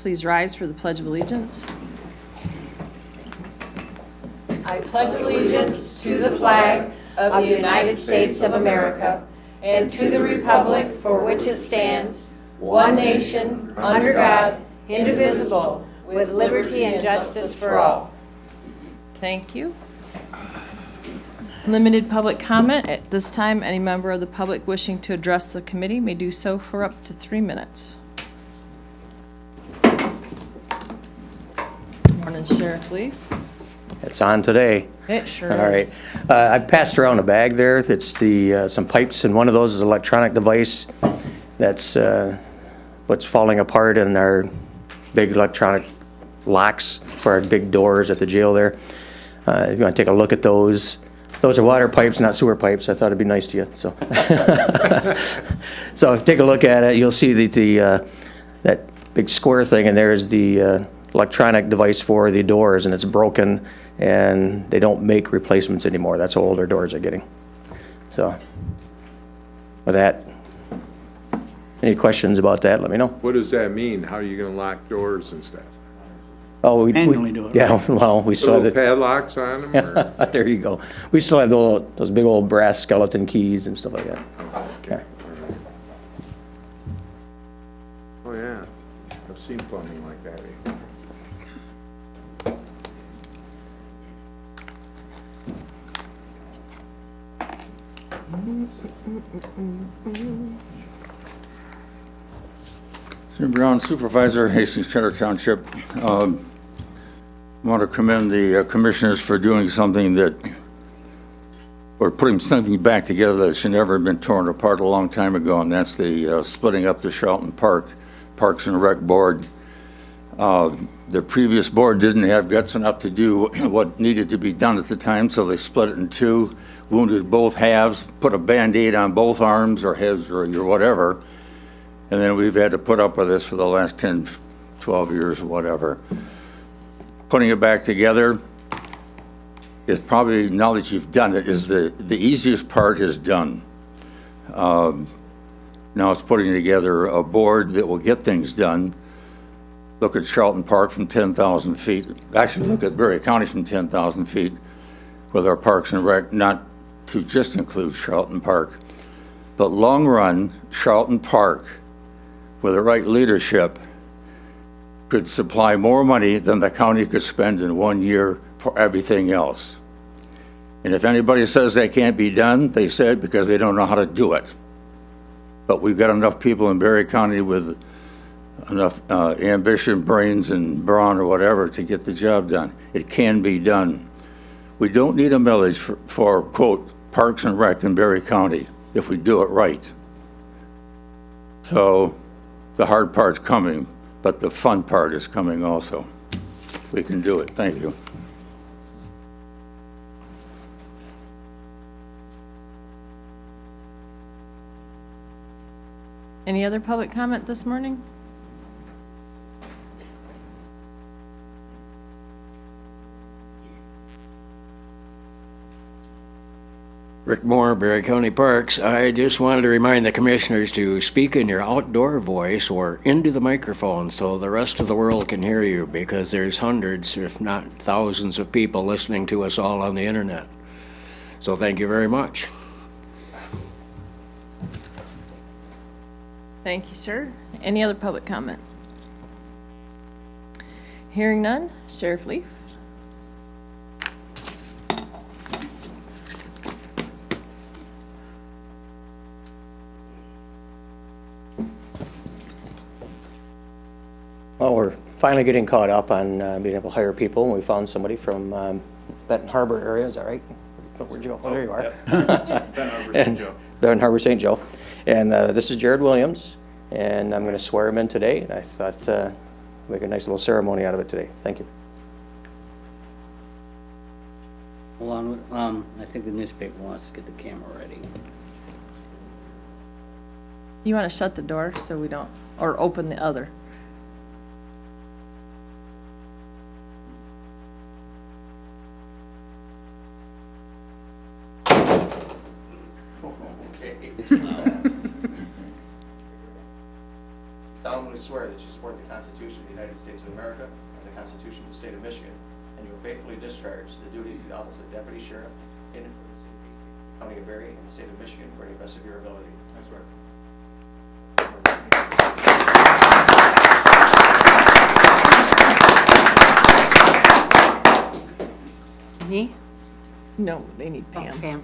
please rise for the Pledge of Allegiance. I pledge allegiance to the flag of the United States of America and to the republic for which it stands, one nation, under God, indivisible, with liberty and justice for all. Thank you. Limited public comment. At this time, any member of the public wishing to address the committee may do so for up to 3 minutes. Morning, Sheriff Lee. It's on today. It sure All right. is. I passed around a bag there. It's the some pipes, and one of those is an electronic device that's what's falling apart in our big electronic locks for our big doors at the jail there. If you want to take a look at those are water pipes, not sewer pipes. I thought it'd be nice to you. So, so take a look at it. You'll see that big square thing, and there is the electronic device for the doors, and it's broken, and they don't make replacements anymore. That's how old our doors are getting. So, with that, any questions about that, let me know. What does that mean? How are you gonna lock doors and stuff? Oh, we Manually do it, Yeah, well, we still have Little the, padlocks on them, or? there you go. We still have those big old brass skeleton keys and stuff like that. Okay. Oh, yeah. I've seen plumbing like that. Jim Brown, Supervisor, Hastings Cheddar Township. I want to commend the commissioners for doing something or putting something back together that should never have been torn apart a long time ago, and that's the splitting up the Charlton Parks and Rec Board. The previous board didn't have guts enough to do what needed to be done at the time, so they split it in two, wounded both halves, put a Band-Aid on both arms or heads or whatever. And then we've had to put up with this for the last 10, 12 years or whatever. Putting it back together is probably, now that you've done it, is the easiest part is done. Now it's putting together a board that will get things done. Look at Charlton Park from 10,000 feet. Actually, look at Berry County from 10,000 feet with our Parks and Rec, not to just include Charlton Park. But long run, Charlton Park, with the right leadership, could supply more money than the county could spend in 1 year for everything else. And if anybody says that can't be done, they said because they don't know how to do it. But we've got enough people in Berry County with enough ambition, brains, and brawn or whatever to get the job done. It can be done. We don't need a millage for quote, Parks and Rec in Berry County if we do it right. So the hard part's coming, but the fun part is coming also. We can do it. Thank you. Any other public comment this morning? Rick Moore, Berry County Parks. I just wanted to remind the commissioners to speak in your outdoor voice or into the microphone so the rest of the world can hear you, because there's hundreds, if not thousands, of people listening to us all on the internet. So thank you very much. Thank you, sir. Any other public comment? Hearing none, Sheriff Leaf. Well, we're finally getting caught up on being able to hire people, and we found somebody from Benton Harbor area. Is that right? Where'd you go? Oh, there you are. Benton Harbor, St. Joe. Benton Harbor, St. Joe. And this is Jared Williams, and I'm going to swear him in today. And I thought make a nice little ceremony out of it today. Thank you. Hold on, I think the newspaper wants to get the camera ready. You want to shut the door so we don't, or open the other? solemnly swear that you support the Constitution of the United States of America and the Constitution of the State of Michigan, and you will faithfully discharge the duties of the office of Deputy Sheriff in and for the City of Casey, County of Berry, and the State of Michigan according to the best of your ability. I swear. Me? No, they need Pam. Pam.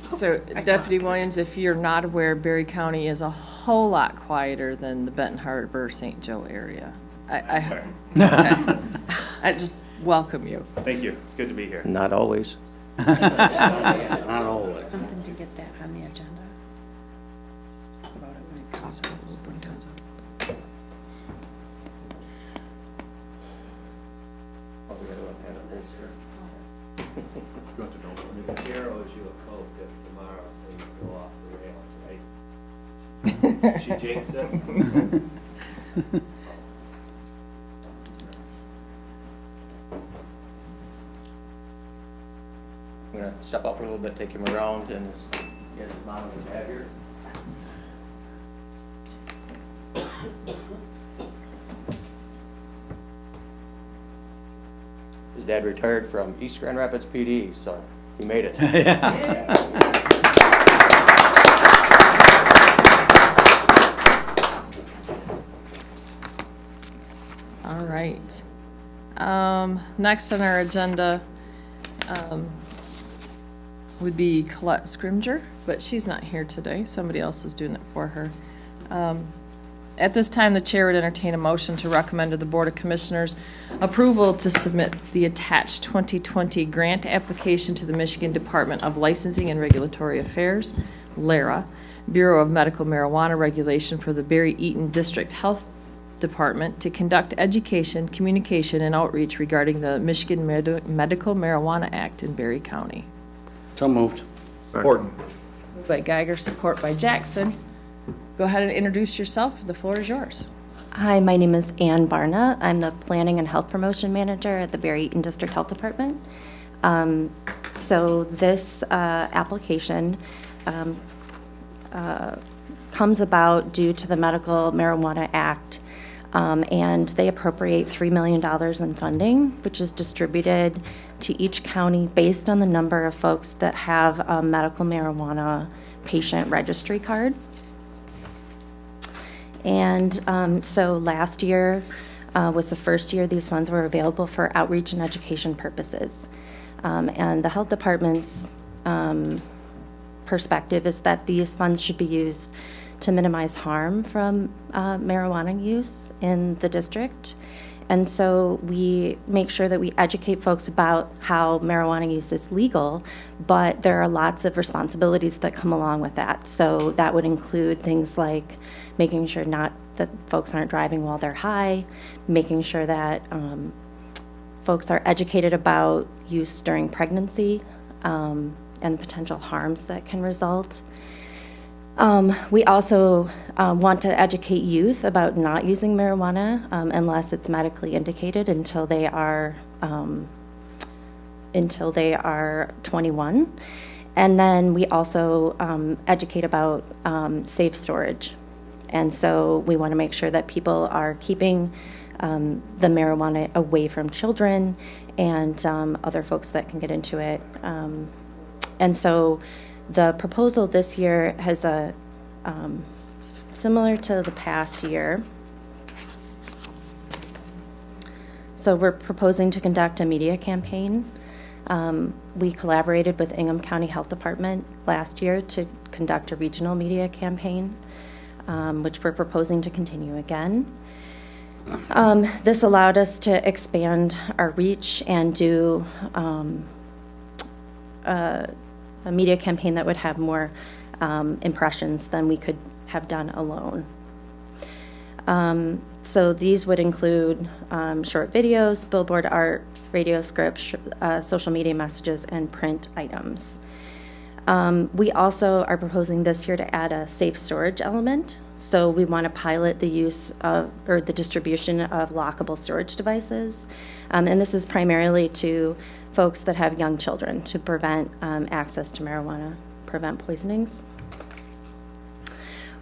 So Deputy Williams, if you're not aware, Berry County is a whole lot quieter than the Benton Harbor, St. Joe area. I just welcome you. Thank you. It's good to be here. Not always. Not always. Something to get that on the agenda. Talk about it when it comes up. The chair owes you a Coke if tomorrow things go off the rails, right? She jinxed it? I'm gonna step up for a little bit, take him around, and he has his mom and his dad here. His dad retired from East Grand Rapids PD, so he made it. All right. Next on our agenda would be Colette Scrimger, but she's not here today. Somebody else is doing it for her. At this time, the chair would entertain a motion to recommend to the Board of Commissioners approval to submit the attached 2020 grant application to the Michigan Department of Licensing and Regulatory Affairs, LARA, Bureau of Medical Marijuana Regulation for the Berry Eaton District Health Department to conduct education, communication, and outreach regarding the Michigan Medical Marijuana Act in Berry County. So moved. Support. Moved by Geiger, support by Jackson. Go ahead and introduce yourself. The floor is yours. Hi, my name is Ann Barna. I'm the Planning and Health Promotion Manager at the Berry Eaton District Health Department. So this application comes about due to the Medical Marijuana Act, and they appropriate $3 million in funding, which is distributed to each county based on the number of folks that have a medical marijuana patient registry card. And so last year was the first year these funds were available for outreach and education purposes. And the health department's perspective is that these funds should be used to minimize harm from marijuana use in the district. And so we make sure that we educate folks about how marijuana use is legal, but there are lots of responsibilities that come along with that. So that would include things like making sure that folks aren't driving while they're high, making sure that folks are educated about use during pregnancy and the potential harms that can result. We also want to educate youth about not using marijuana unless it's medically indicated until they are 21. And then we also educate about safe storage. And so we want to make sure that people are keeping the marijuana away from children and other folks that can get into it. And so the proposal this year has a, similar to the past year. So we're proposing to conduct a media campaign. We collaborated with Ingham County Health Department last year to conduct a regional media campaign, which we're proposing to continue again. This allowed us to expand our reach and do a media campaign that would have more impressions than we could have done alone. So these would include short videos, billboard art, radio scripts, social media messages, and print items. We also are proposing this year to add a safe storage element. So we want to pilot the use of, or the distribution of lockable storage devices. And this is primarily to folks that have young children to prevent access to marijuana, prevent poisonings.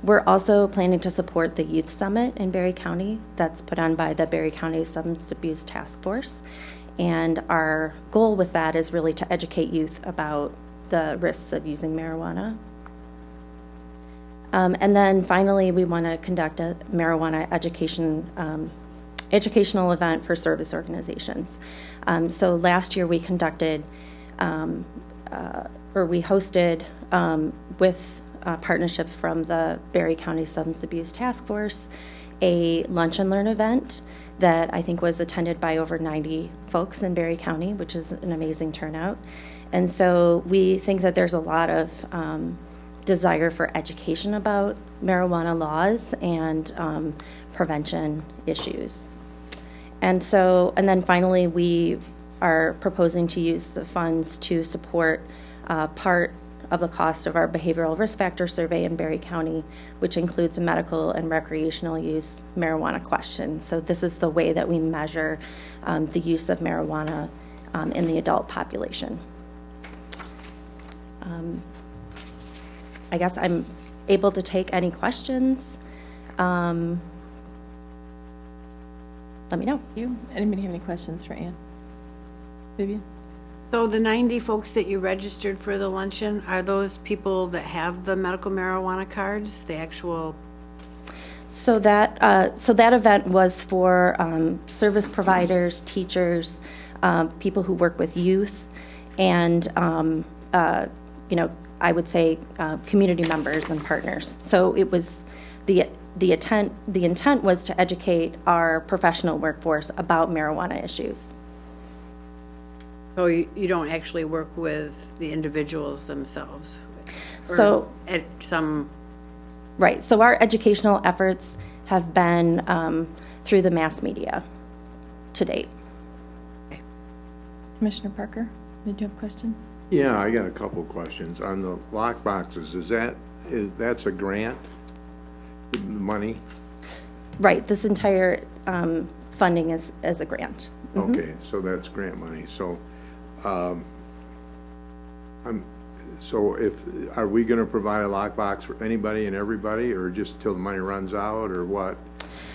We're also planning to support the Youth Summit in Berry County that's put on by the Berry County Substance Abuse Task Force. And our goal with that is really to educate youth about the risks of using marijuana. And then finally, we want to conduct a marijuana educational event for service organizations. So last year we conducted, we hosted with partnership from the Berry County Substance Abuse Task Force, a lunch and learn event that I think was attended by over 90 folks in Berry County, which is an amazing turnout. And so we think that there's a lot of desire for education about marijuana laws and prevention issues. And then finally, we are proposing to use the funds to support part of the cost of our behavioral risk factor survey in Berry County, which includes a medical and recreational use marijuana question. So this is the way that we measure the use of marijuana in the adult population. I guess I'm able to take any questions. Let me know. Anybody have any questions for Ann? Vivian? So the 90 folks that you registered for the luncheon, are those people that have the medical marijuana cards, the actual? So that event was for service providers, teachers, people who work with youth, and I would say community members and partners. So it was the intent was to educate our professional workforce about marijuana issues. So you don't actually work with the individuals themselves? So at some... Right. So our educational efforts have been through the mass media to date. Okay. Commissioner Parker, did you have a question? Yeah, I got a couple of questions. On the lock boxes, that's a grant money? Right. This entire funding is a grant. Mm-hmm. Okay, so that's grant money. So, are we going to provide a lockbox for anybody and everybody, or just till the money runs out, or what?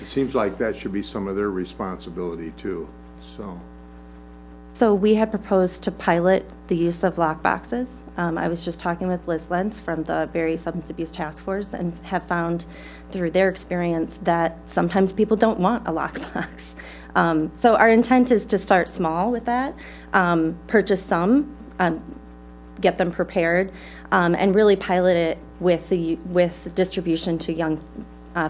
It seems like that should be some of their responsibility too. So we had proposed to pilot the use of lockboxes. I was just talking with Liz Lentz from the Berry Substance Abuse Task Force and have found through their experience that sometimes people don't want a lockbox. So our intent is to start small with that, purchase some, get them prepared, and really pilot it with distribution to young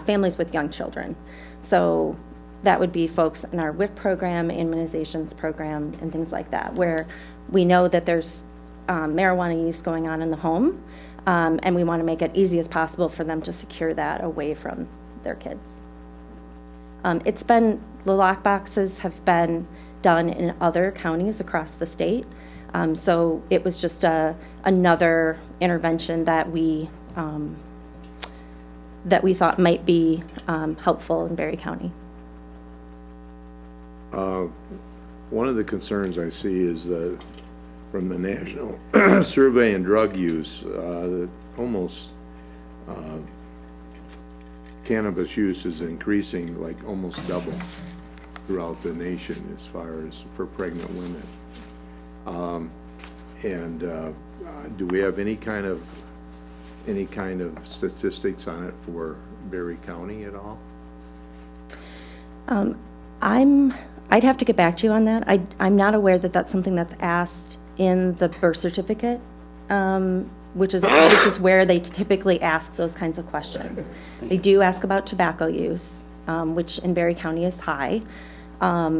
families with young children. So that would be folks in our WIC program, immunizations program, and things like that, where we know that there's marijuana use going on in the home, and we want to make it easy as possible for them to secure that away from their kids. The lock boxes have been done in other counties across the state, so it was just another intervention that we thought might be helpful in Berry County. One of the concerns I see is from the National Survey on Drug Use, that almost cannabis use is increasing like almost double throughout the nation as far as for pregnant women. Do we have any kind of statistics on it for Berry County at all? I'd have to get back to you on that. I'm not aware that that's something that's asked in the birth certificate, which is where they typically ask those kinds of questions. They do ask about tobacco use, which in Berry County is high, I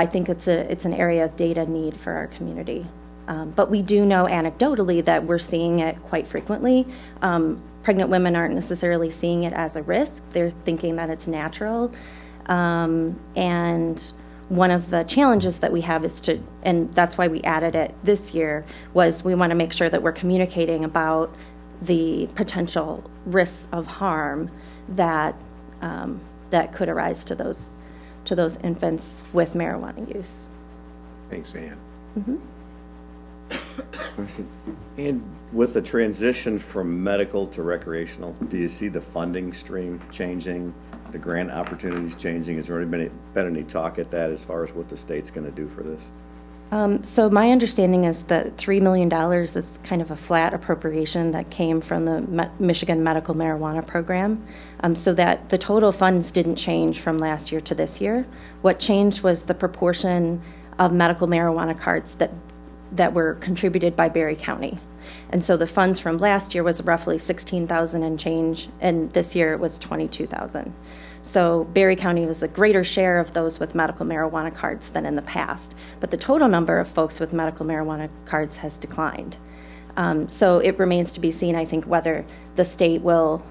think it's an area of data need for our community. But we do know anecdotally that we're seeing it quite frequently. Pregnant women aren't necessarily seeing it as a risk. They're thinking that it's natural. And one of the challenges that we have and that's why we added it this year, was we want to make sure that we're communicating about the potential risks of harm that could arise to those infants with marijuana use. Thanks, Ann. Mm-hmm. And with the transition from medical to recreational, do you see the funding stream changing, the grant opportunities changing? Has there already been any talk at that as far as what the state's going to do for this? So my understanding is that $3 million is kind of a flat appropriation that came from the Michigan Medical Marijuana Program, so that the total funds didn't change from last year to this year. What changed was the proportion of medical marijuana cards that were contributed by Berry County. And so the funds from last year was roughly 16,000 and change, and this year it was 22,000. So Berry County was a greater share of those with medical marijuana cards than in the past. But the total number of folks with medical marijuana cards has declined. So it remains to be seen, I think, whether the state will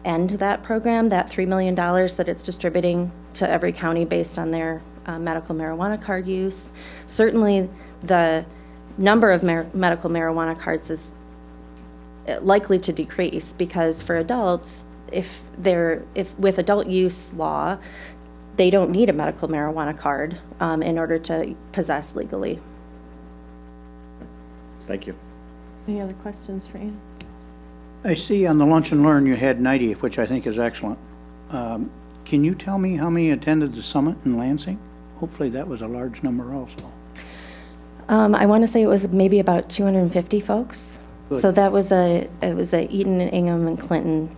end that program, that $3 million that it's distributing to every county based on their medical marijuana card use. Certainly the number of medical marijuana cards is likely to decrease, because for adults, if with adult use law, they don't need a medical marijuana card in order to possess legally. Thank you. Any other questions for Ian? I see on the Lunch and Learn you had 90, which I think is excellent. Can you tell me how many attended the summit in Lansing? Hopefully that was a large number also. I want to say it was maybe about 250 folks. Good. So that was it was a Eaton and Ingham and Clinton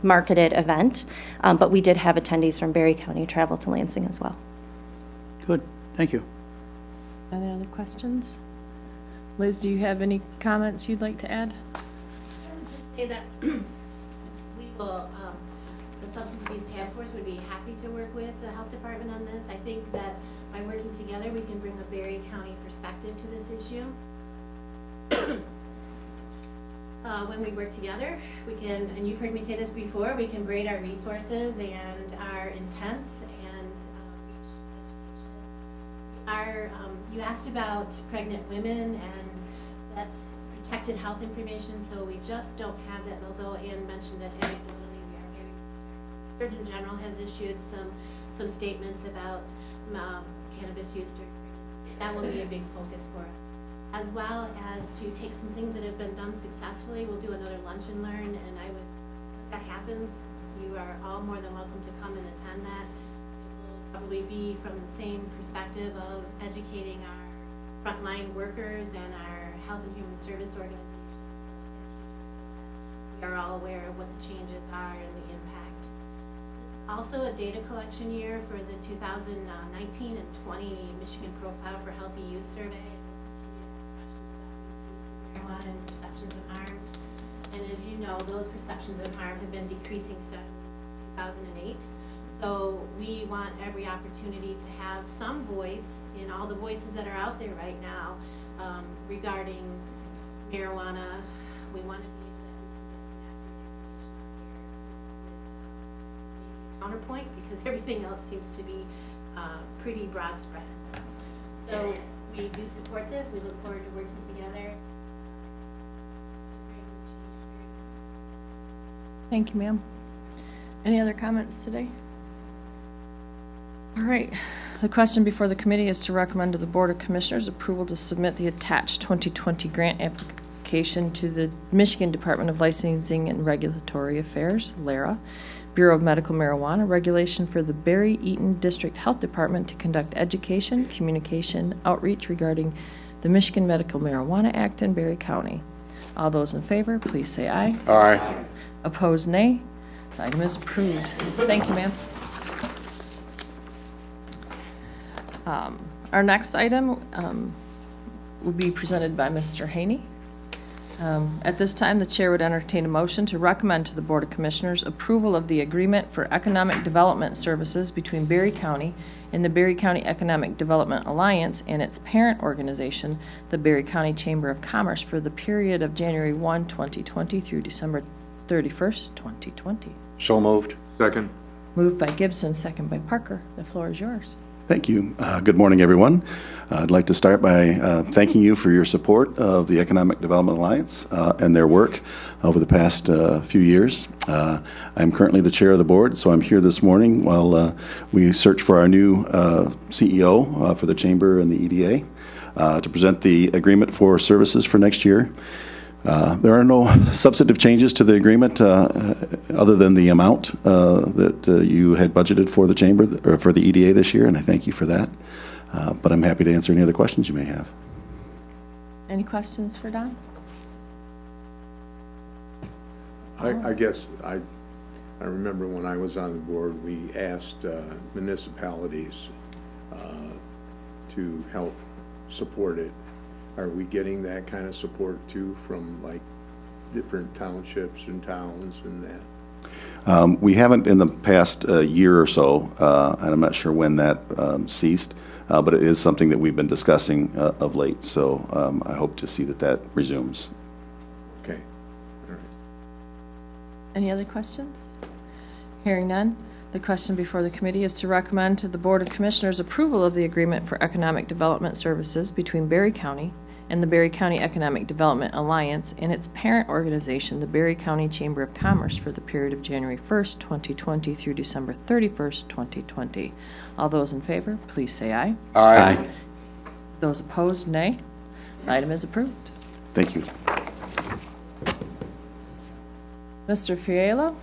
marketed event, but we did have attendees from Berry County travel to Lansing as well. Good, thank you. Any other questions? Liz, do you have any comments you'd like to add? I would just say that we will, the Substance Abuse Task Force would be happy to work with the Health Department on this. I think that by working together, we can bring a Berry County perspective to this issue. When we work together, we can, and you've heard me say this before, we can braid our resources and our intents and you asked about pregnant women, and that's protected health information, so we just don't have that, although Ann mentioned that anecdotally we are very concerned. Surgeon General has issued some statements about cannabis use during pregnancy. That will be a big focus for us, as well as to take some things that have been done successfully. We'll do another lunch and learn, and if that happens, you are all more than welcome to come and attend that. It will probably be from the same perspective of educating our frontline workers and our health and human service organizations, so we are all aware of what the changes are and the impact. This is also a data collection year for the 2019 and 20 Michigan Profile for Healthy Use Survey. Marijuana and perceptions of harm. And as you know, those perceptions of harm have been decreasing steadily since 2008. So we want every opportunity to have some voice in all the voices that are out there right now regarding marijuana. We want to be able to counterpoint, because everything else seems to be pretty broad spread. So we do support this. We look forward to working together. Thank you, ma'am. Any other comments today? All right. The question before the committee is to recommend to the Board of Commissioners approval to submit the attached 2020 grant application to the Michigan Department of Licensing and Regulatory Affairs, LARA, Bureau of Medical Marijuana Regulation for the Berry Eaton District Health Department to conduct education, communication, outreach regarding the Michigan Medical Marijuana Act in Berry County. All those in favor, please say aye. Aye. Opposed, nay. The item is approved. Thank you, ma'am. Our next item will be presented by Mr. Haney. At this time, the chair would entertain a motion to recommend to the Board of Commissioners approval of the agreement for economic development services between Berry County and the Berry County Economic Development Alliance and its parent organization, the Berry County Chamber of Commerce, for the period of January 1, 2020 through December 31st, 2020. So moved. Second. Moved by Gibson, second by Parker. The floor is yours. Thank you. Good morning, everyone. I'd like to start by thanking you for your support of the Economic Development Alliance and their work over the past few years. I'm currently the chair of the board, so I'm here this morning while we search for our new CEO for the Chamber and the EDA to present the agreement for services for next year. There are no substantive changes to the agreement other than the amount that you had budgeted for the Chamber or for the EDA this year, and I thank you for that. But I'm happy to answer any other questions you may have. Any questions for Don? I guess I remember when I was on the board, we asked municipalities to help support it. Are we getting that kind of support too from like different townships and towns and that? We haven't in the past year or so, and I'm not sure when that ceased, but it is something that we've been discussing of late, so I hope to see that resumes. Okay. All right. Any other questions? Hearing none, the question before the committee is to recommend to the Board of Commissioners approval of the agreement for economic development services between Berry County and the Berry County Economic Development Alliance and its parent organization, the Berry County Chamber of Commerce, for the period of January 1st, 2020 through December 31st, 2020. All those in favor, please say aye. Aye. Those opposed, nay. The item is approved. Thank you. Mr. Fiallo?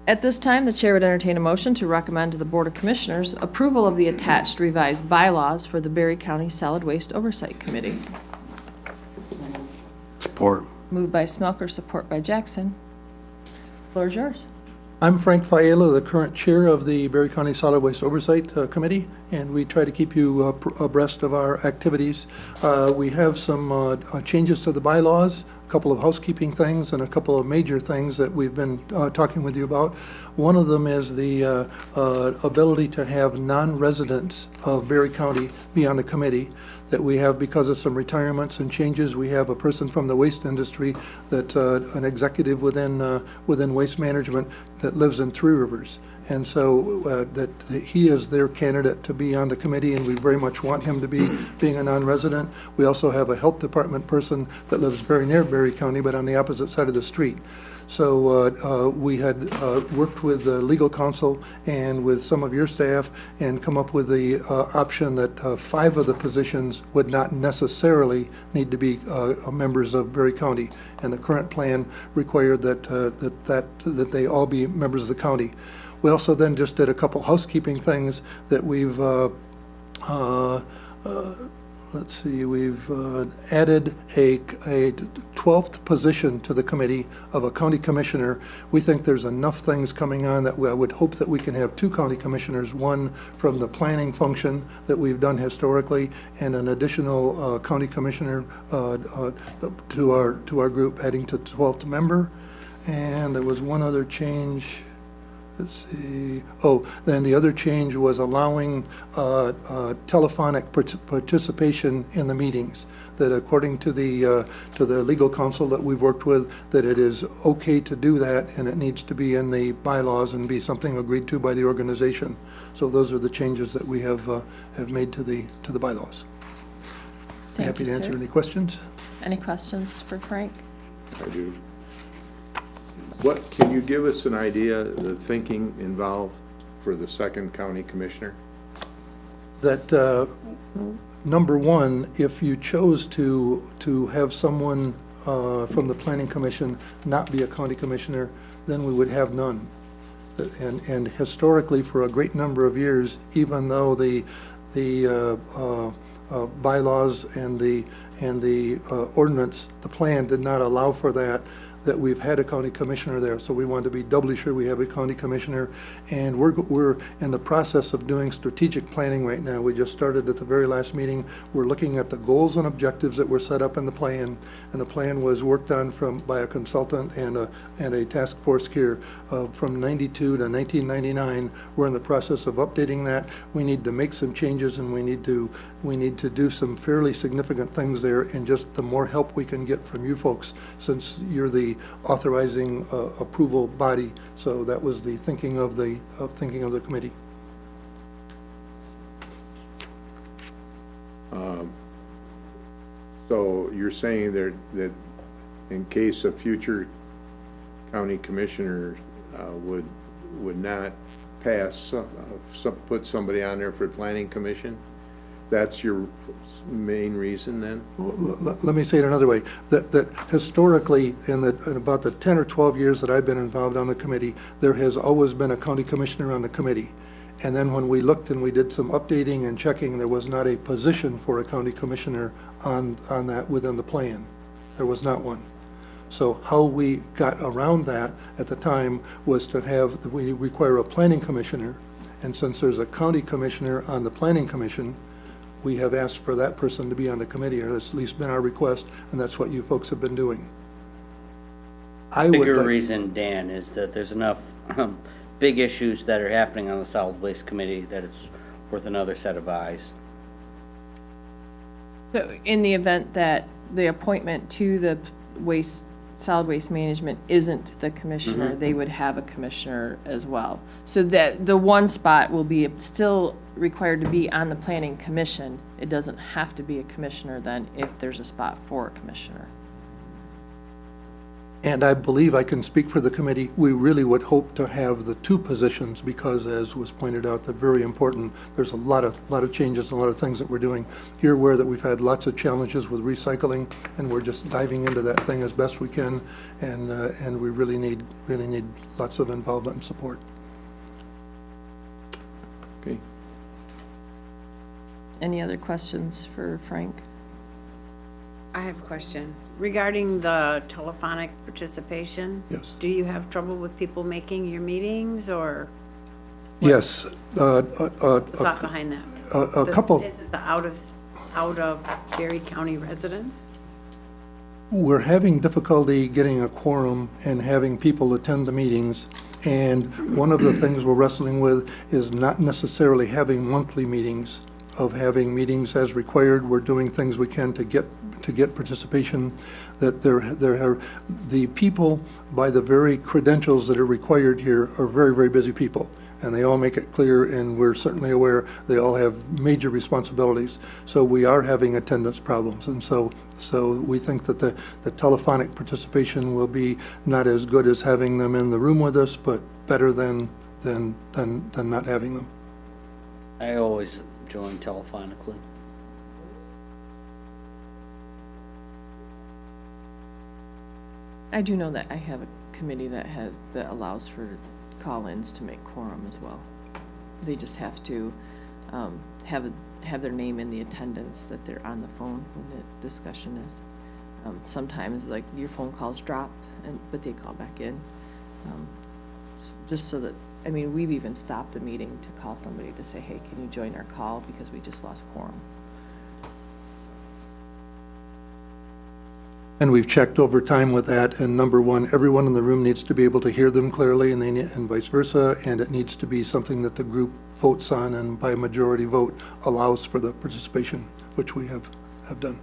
At this time, the chair would entertain a motion to recommend to the Board of Commissioners approval of the attached revised bylaws for the Berry County Solid Waste Oversight Committee. Support. Moved by Smelker, support by Jackson. Floor is yours. I'm Frank Fiallo, the current chair of the Berry County Solid Waste Oversight Committee, and we try to keep you abreast of our activities. We have some changes to the bylaws, a couple of housekeeping things, and a couple of major things that we've been talking with you about. One of them is the ability to have non-residents of Berry County be on the committee that we have because of some retirements and changes. We have a person from the waste industry that an executive within waste management that lives in Three Rivers. And so that he is their candidate to be on the committee, and we very much want him to be being a non-resident. We also have a health department person that lives very near Berry County, but on the opposite side of the street. So we had worked with the legal counsel and with some of your staff and come up with the option that 5 of the positions would not necessarily need to be members of Berry County. And the current plan required that they all be members of the county. We also then just did a couple housekeeping things that we've, let's see, we've added a 12th position to the committee of a county commissioner. We think there's enough things coming on that I would hope that we can have 2 county commissioners, one from the planning function that we've done historically, and an additional county commissioner to our group, adding to 12th member. And there was one other change. Let's see. Oh, then the other change was allowing telephonic participation in the meetings. That according to the legal counsel that we've worked with, that it is okay to do that, and it needs to be in the bylaws and be something agreed to by the organization. So those are the changes that we have made to the bylaws. Happy to answer any questions. Any questions for Frank? I do. What, can you give us an idea of the thinking involved for the second county commissioner? That number one, if you chose to have someone from the planning commission not be a county commissioner, then we would have none. And historically, for a great number of years, even though the bylaws and the ordinance, the plan did not allow for that we've had a county commissioner there. So we want to be doubly sure we have a county commissioner. And we're in the process of doing strategic planning right now. We just started at the very last meeting. We're looking at the goals and objectives that were set up in the plan. And the plan was worked on by a consultant and a task force here from 92 to 1999. We're in the process of updating that. We need to make some changes, and we need to do some fairly significant things there. And just the more help we can get from you folks, since you're the the authorizing approval body. So that was the thinking of the committee. So you're saying that in case a future county commissioner would not pass, put somebody on there for planning commission, that's your main reason then? Let me say it another way, that historically, in about the 10 or 12 years that I've been involved on the committee, there has always been a county commissioner on the committee. And then when we looked and we did some updating and checking, there was not a position for a county commissioner on that within the plan. There was not one. So how we got around that at the time was to have, we require a planning commissioner. And since there's a county commissioner on the planning commission, we have asked for that person to be on the committee, or that's at least been our request, and that's what you folks have been doing. Bigger reason, Dan, is that there's enough big issues that are happening on the Solid Waste Committee that it's worth another set of eyes. So in the event that the appointment to the solid waste management isn't the commissioner, they would have a commissioner as well. So that the one spot will be still required to be on the planning commission. It doesn't have to be a commissioner then if there's a spot for a commissioner. And I believe I can speak for the committee. We really would hope to have the two positions because, as was pointed out, they're very important. There's a lot of changes, a lot of things that we're doing. You're aware that we've had lots of challenges with recycling, and we're just diving into that thing as best we can. And we really need lots of involvement and support. Okay. Any other questions for Frank? I have a question regarding the telephonic participation. Yes. Do you have trouble with people making your meetings, or Yes. thought behind that? A couple. Is it the out of Berry County residents? We're having difficulty getting a quorum and having people attend the meetings. And one of the things we're wrestling with is not necessarily having monthly meetings, of having meetings as required. We're doing things we can to get participation. That the people, by the very credentials that are required here, are very, very busy people. And they all make it clear, and we're certainly aware they all have major responsibilities. So we are having attendance problems. And so we think that the telephonic participation will be not as good as having them in the room with us, but better than not having them. I always join telephonically. I do know that I have a committee that allows for call-ins to make quorum as well. They just have to have their name in the attendance, that they're on the phone when the discussion is. Sometimes, like, your phone calls drop, but they call back in. Just so that, I mean, we've even stopped a meeting to call somebody to say, hey, can you join our call because we just lost quorum. And we've checked over time with that, and number one, everyone in the room needs to be able to hear them clearly, and vice versa, and it needs to be something that the group votes on, and by a majority vote allows for the participation, which we have done.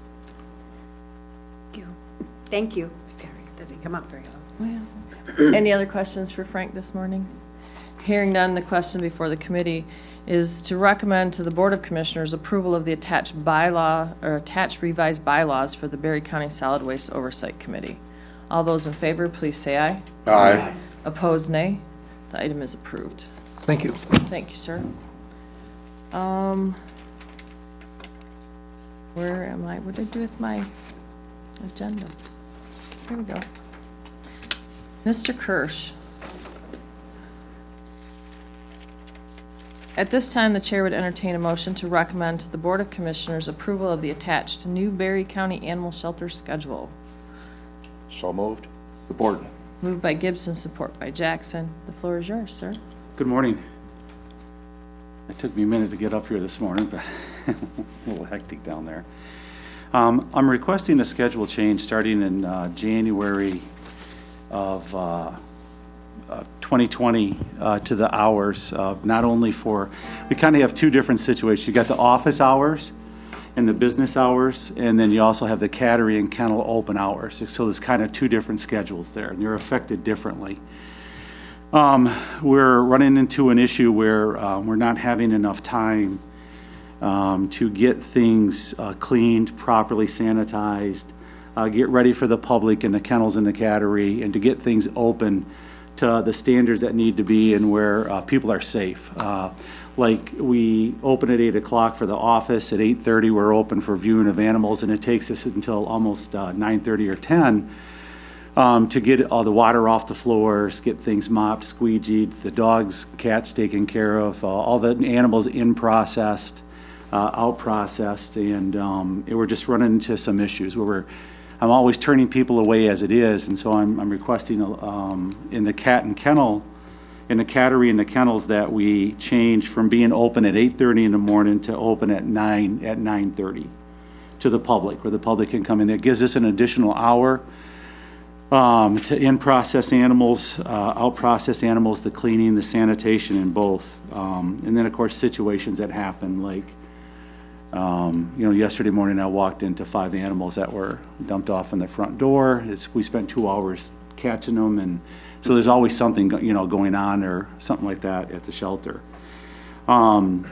Thank you. Sorry, that didn't come up very well. Well, any other questions for Frank this morning? Hearing none, the question before the committee is to recommend to the Board of Commissioners approval of the attached bylaw or attached revised bylaws for the Berry County Solid Waste Oversight Committee. All those in favor, please say aye. Aye. Opposed, nay. The item is approved. Thank you. Thank you, sir. Where am I? What did I do with my agenda? Here we go. Mr. Kirsch. At this time, the chair would entertain a motion to recommend to the Board of Commissioners approval of the attached new Berry County Animal Shelter Schedule. So moved. Support. Moved by Gibson, support by Jackson. The floor is yours, sir. Good morning. It took me a minute to get up here this morning, but a little hectic down there. I'm requesting a schedule change starting in January of 2020 to the hours, not only for, we kind of have two different situations. You got the office hours, and the business hours, and then you also have the cattery and kennel open hours. So there's kind of two different schedules there, and they're affected differently. We're running into an issue where we're not having enough time to get things cleaned, properly sanitized, get ready for the public and the kennels and the cattery, and to get things open to the standards that need to be and where people are safe. Like we open at 8 o'clock for the office, at 8:30 we're open for viewing of animals, and it takes us until almost 9:30 or 10 to get all the water off the floors, get things mopped, squeegeed, the dogs, cats taken care of, all the animals in processed, out processed, and we're just running into some issues where I'm always turning people away as it is, and so I'm requesting in the cat and kennel, in the cattery and the kennels, that we change from being open at 8:30 in the morning to open at 9:30 to the public, where the public can come in. It gives us an additional hour to in-process animals, out-process animals, the cleaning, the sanitation in both. And then, of course, situations that happen, like, yesterday morning I walked into 5 animals that were dumped off in the front door. We spent 2 hours catching them, and so there's always something, going on or something like that at the shelter. And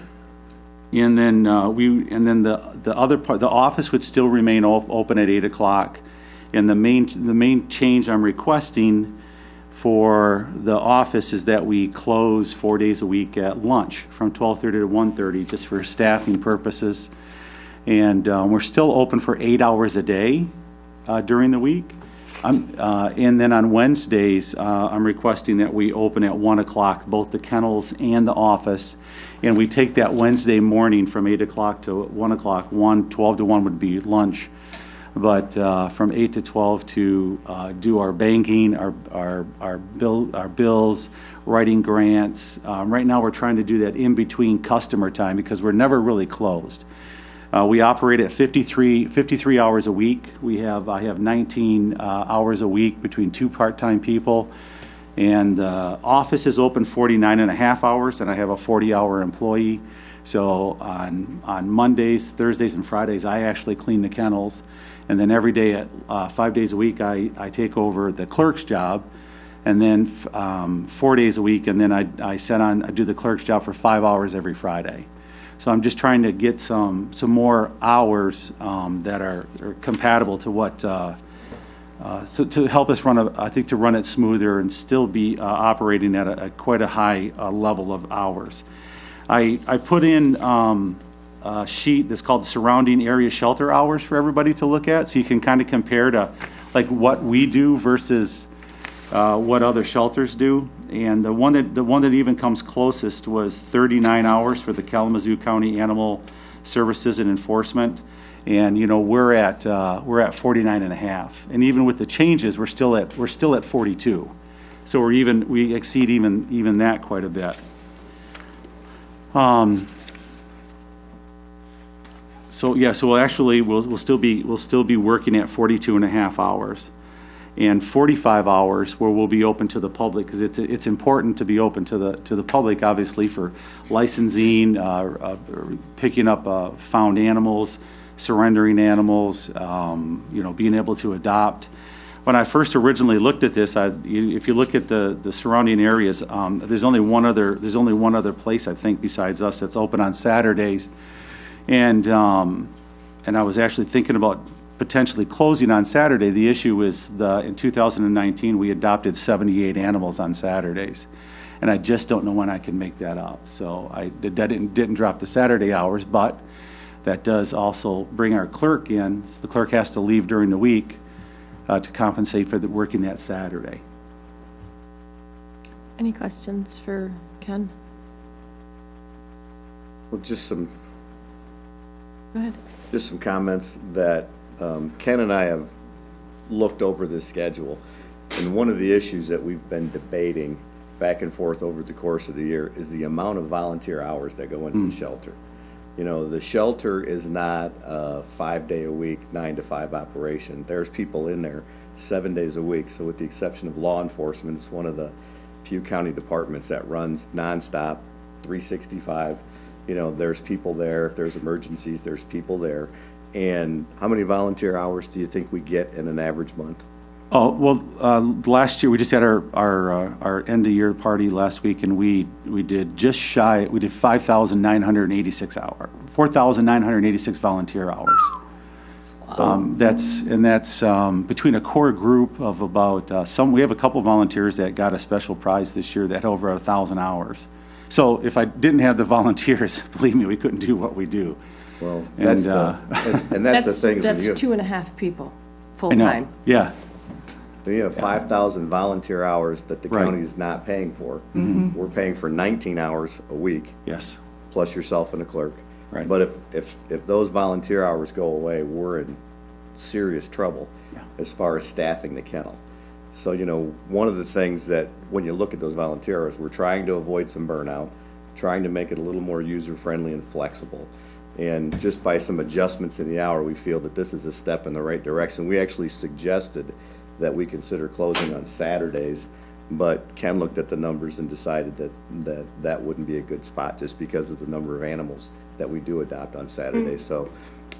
then the other part, the office would still remain open at 8 o'clock. And the main change I'm requesting for the office is that we close 4 days a week at lunch from 12:30 to 1:30, just for staffing purposes. And we're still open for 8 hours a day during the week. And then on Wednesdays, I'm requesting that we open at 1 o'clock, both the kennels and the office. And we take that Wednesday morning from 8 o'clock to 1 o'clock. 12 to 1 would be lunch. But from 8 to 12 to do our banking, our bills, writing grants. Right now, we're trying to do that in between customer time because we're never really closed. We operate at 53 hours a week. I have 19 hours a week between 2 part-time people. And the office is open 49 and a half hours, and I have a 40-hour employee. So on Mondays, Thursdays, and Fridays, I actually clean the kennels. And then every day, 5 days a week, I take over the clerk's job. And then 4 days a week, and then I do the clerk's job for 5 hours every Friday. So I'm just trying to get some more hours that are compatible to what, so to help us to run it smoother and still be operating at quite a high level of hours. I put in a sheet that's called surrounding area shelter hours for everybody to look at, so you can kind of compare to like what we do versus what other shelters do. And the one that even comes closest was 39 hours for the Kalamazoo County Animal Services and Enforcement. And we're at 49 and a half. And even with the changes, we're still at 42. So we exceed even that quite a bit. So we'll still be working at 42 and a half hours. And 45 hours where we'll be open to the public, because it's important to be open to the public, obviously, for licensing, picking up found animals, surrendering animals, being able to adopt. When I first originally looked at this, if you look at the surrounding areas, there's only one other place, I think, besides us that's open on Saturdays, and I was actually thinking about potentially closing on Saturday. The issue is in 2019 we adopted 78 animals on Saturdays, and I just don't know when I can make that up. So that didn't drop the Saturday hours, but that does also bring our clerk in. So the clerk has to leave during the week to compensate for working that Saturday. Any questions for Ken? Well, Go ahead. Just some comments that Ken and I have looked over this schedule, and one of the issues that we've been debating back and forth over the course of the year is the amount of volunteer hours that go into the shelter. The shelter is not a 5-day-a-week, 9 to 5 operation. There's people in there 7 days a week. So with the exception of law enforcement, it's one of the few county departments that runs nonstop, 365, You know, there's people there. If there's emergencies, there's people there. And how many volunteer hours do you think we get in an average month? Oh, well, last year, we just had our end-of-year party last week, and we did just shy, we did 5,986 hours, 4,986 volunteer hours. That's between a core group of about, we have a couple volunteers that got a special prize this year that had over 1,000 hours. So if I didn't have the volunteers, believe me, we couldn't do what we do. Well, that's the thing. That's 2.5 people, I full-time. know, yeah. You have 5,000 volunteer hours that the Right. county is not paying for. We're paying for 19 hours a week. Yes. Plus yourself and a clerk. Right. But if those volunteer hours go away, we're in serious trouble as far as staffing the kennel. So, you know, one of the things that when you look at those volunteer hours, we're trying to avoid some burnout, trying to make it a little more user-friendly and flexible. And just by some adjustments in the hour, we feel that this is a step in the right direction. We actually suggested that we consider closing on Saturdays, but Ken looked at the numbers and decided that wouldn't be a good spot just because of the number of animals that we do adopt on Saturdays. So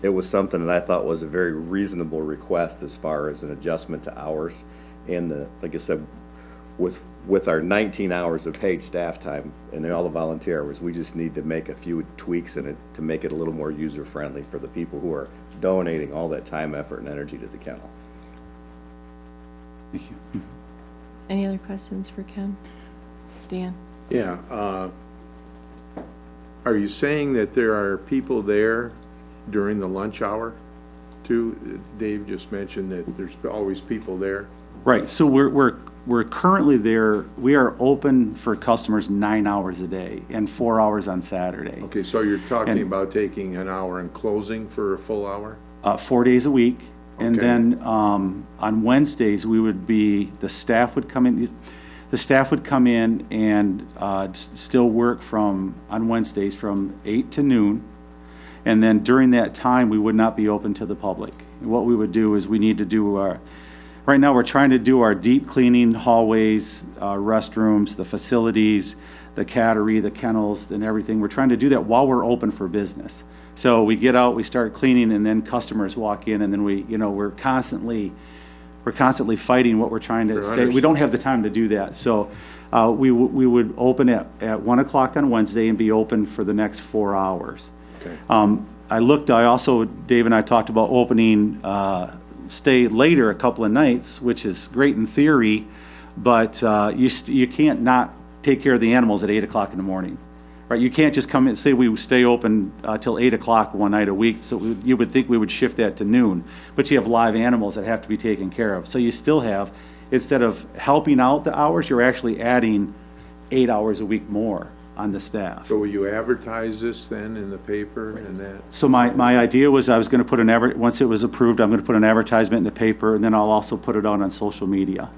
it was something that I thought was a very reasonable request as far as an adjustment to hours. And like I said, with our 19 hours of paid staff time and all the volunteer hours, we just need to make a few tweaks in it to make it a little more user-friendly for the people who are donating all that time, effort, and energy to the kennel. Thank you. Any other questions for Ken? Dan? Yeah, are you saying that there are people there during the lunch hour too? Dave just mentioned that there's always people there. Right, so we're currently there, we are open for customers 9 hours a day and 4 hours on Saturday. Okay, so you're talking And- about taking an hour and closing for a full hour? 4 days a week. And Okay. then on Wednesdays, the staff would come in and still work on Wednesdays from 8 to noon. And then during that time, we would not be open to the public. What we would do is we need to do right now we're trying to do our deep cleaning hallways, restrooms, the facilities, the cattery, the kennels, and everything. We're trying to do that while we're open for business. So we get out, we start cleaning, and then customers walk in, and then we're constantly fighting what we're trying to stay. We don't have the time to do that. So we would open at 1 o'clock on Wednesday and be open for the next 4 hours. Okay. Dave and I talked about opening, stay later a couple of nights, which is great in theory, but you can't not take care of the animals at 8 o'clock in the morning. Right, you can't just come in and say we stay open till 8 o'clock one night a week, so you would think we would shift that to noon, but you have live animals that have to be taken care of. So you still have, instead of helping out the hours, you're actually adding 8 hours a week more on the staff. So will you advertise this then in the paper and that? So my idea was I was going to put once it was approved, I'm going to put an advertisement in the paper, and then I'll also put it out on social media.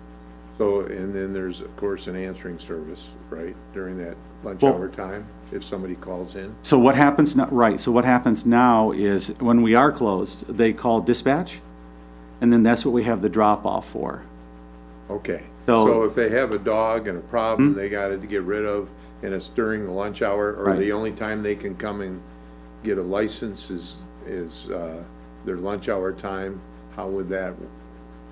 So, and then there's, of course, an answering service, right, during that lunch Well- hour time, if somebody calls in? So what happens now, right, so what happens now is when we are closed, they call dispatch, and then that's what we have the drop-off for. Okay, So- so if they have a dog and a problem they got to get rid of, and it's during the lunch hour, or Right. the only time they can come and get a license is their lunch hour time, how would that?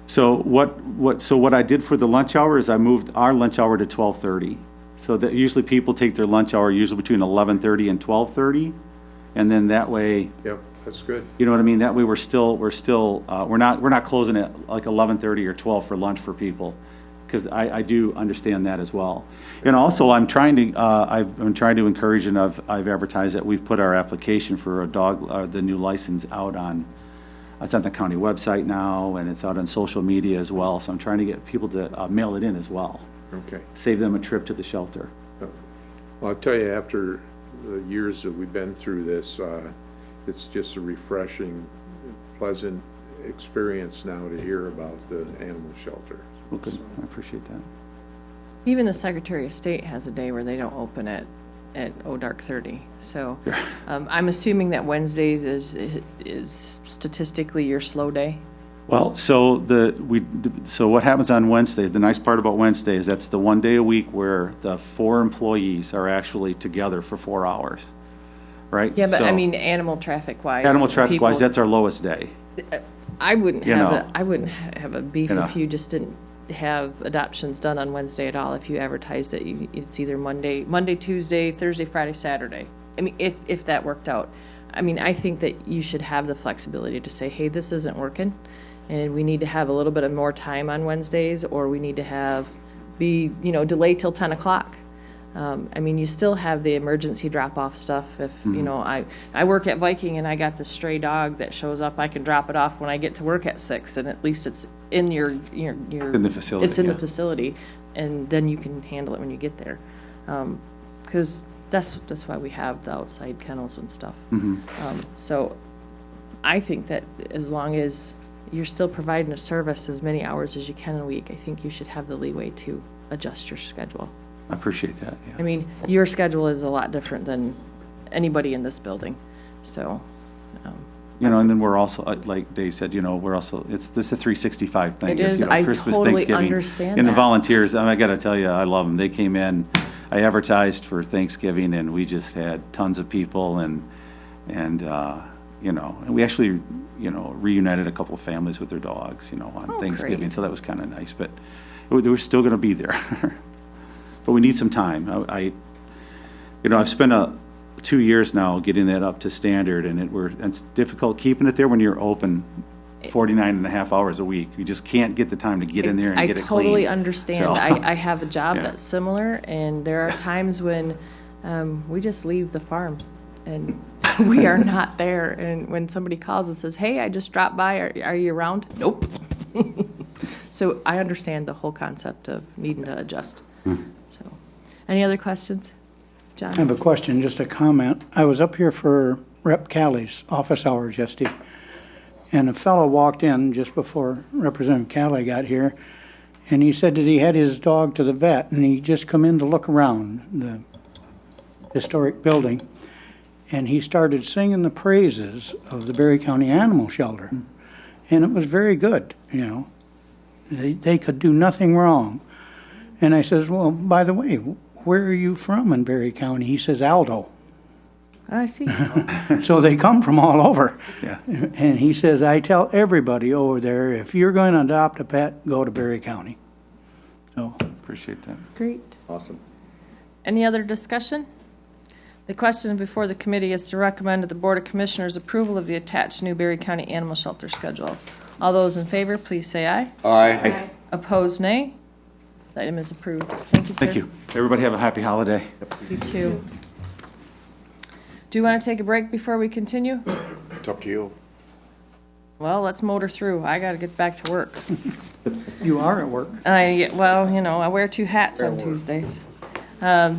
So what I did for the lunch hour is I moved our lunch hour to 12:30. So that usually people take their lunch hour usually between 11:30 and 12:30, and then that way, Yep, that's good. you know what I mean? That way we're not closing at like 11:30 or 12 for lunch for people, because I do understand that as well. And also I'm trying to encourage, and I've advertised that we've put our application for a dog, the new license out it's on the county website now, and it's out on social media as well. So I'm trying to get people to mail it in as well. Okay. Save them a trip to the shelter. Well, I'll tell you, after the years that we've been through this, it's just a refreshing, pleasant experience now to hear about the animal shelter. Well, good. I appreciate that. Even the Secretary of State has a day where they don't open at dark 30. So I'm assuming that Wednesdays is statistically your slow day? Well, so what happens on Wednesday, the nice part about Wednesday is that's the one day a week where the 4 employees are actually together for 4 hours. right? Yeah, but I So, mean, animal traffic wise. Animal traffic wise, people- that's our lowest day. I wouldn't you have know. I wouldn't have a beef You know. if you just didn't have adoptions done on Wednesday at all. If you advertised it, it's either Monday, Tuesday, Thursday, Friday, Saturday. I mean, if that worked out. I mean, I think that you should have the flexibility to say, hey, this isn't working, and we need to have a little bit of more time on Wednesdays, or we need to delay till 10 o'clock. I mean, you still have the emergency drop-off stuff. If, you know, I work at Viking and I got the stray dog that shows up, I can drop it off when I get to work at 6, and at least it's in your It's in the facility. it's in the yeah. facility, and then you can handle it when you get there. Because that's why we have the outside kennels and stuff. So I think that as long as you're still providing a service as many hours as you can a week, I think you should have the leeway to adjust your schedule. I appreciate that, yeah. I mean, your schedule is a lot different than anybody in this building, so. You know, and then we're also, like Dave said, you know, we're also, it's this is a 365 thing. It It's, is. you know, I Christmas, totally Thanksgiving. understand And the that. volunteers, I got to tell you, I love them. They came in, I advertised for Thanksgiving, and we just had tons of people, and you know, and we actually, you know, reunited a couple of families with their dogs, you know, on Thanksgiving, great. so that was kind of nice, but we're still going to be there. But we need some time. You know, I've spent 2 years now getting that up to standard, and it's difficult keeping it there when you're open 49 and a half hours a week. You just can't get the time to get in there and get it clean. I totally understand. So- I have a job Yeah. that's similar, and there are times when we just leave the farm and we are not there. And when somebody calls and says, hey, I just dropped by, are you around? Nope. So I understand the whole concept of needing to adjust. So, any other questions? John? I have a question, just a comment. I was up here for Rep. Calley's office hours yesterday, and a fellow walked in just before Representative Calley got here, and he said that he had his dog to the vet, and he just come in to look around the historic building, and he started singing the praises of the Berry County Animal Shelter, and it was very good, you know. They could do nothing wrong. And I says, well, by the way, where are you from in Berry County? He says, Aldo. I see. So they come from all over. Yeah. And he says, I tell everybody over there, if you're going to adopt a pet, go to Berry County. So, Appreciate that. Great. Awesome. Any other discussion? The question before the committee is to recommend to the Board of Commissioners approval of the attached Newberry County Animal Shelter Schedule. All those in favor, please say aye. Aye. Opposed, nay. The item is approved. Thank you, sir. Thank you. Everybody have a happy holiday. You too. Do you want to take a break before we continue? It's up to you. Well, let's motor through. I got to get back to work. you are at work. Well, you know, I wear 2 hats on Tuesdays. Up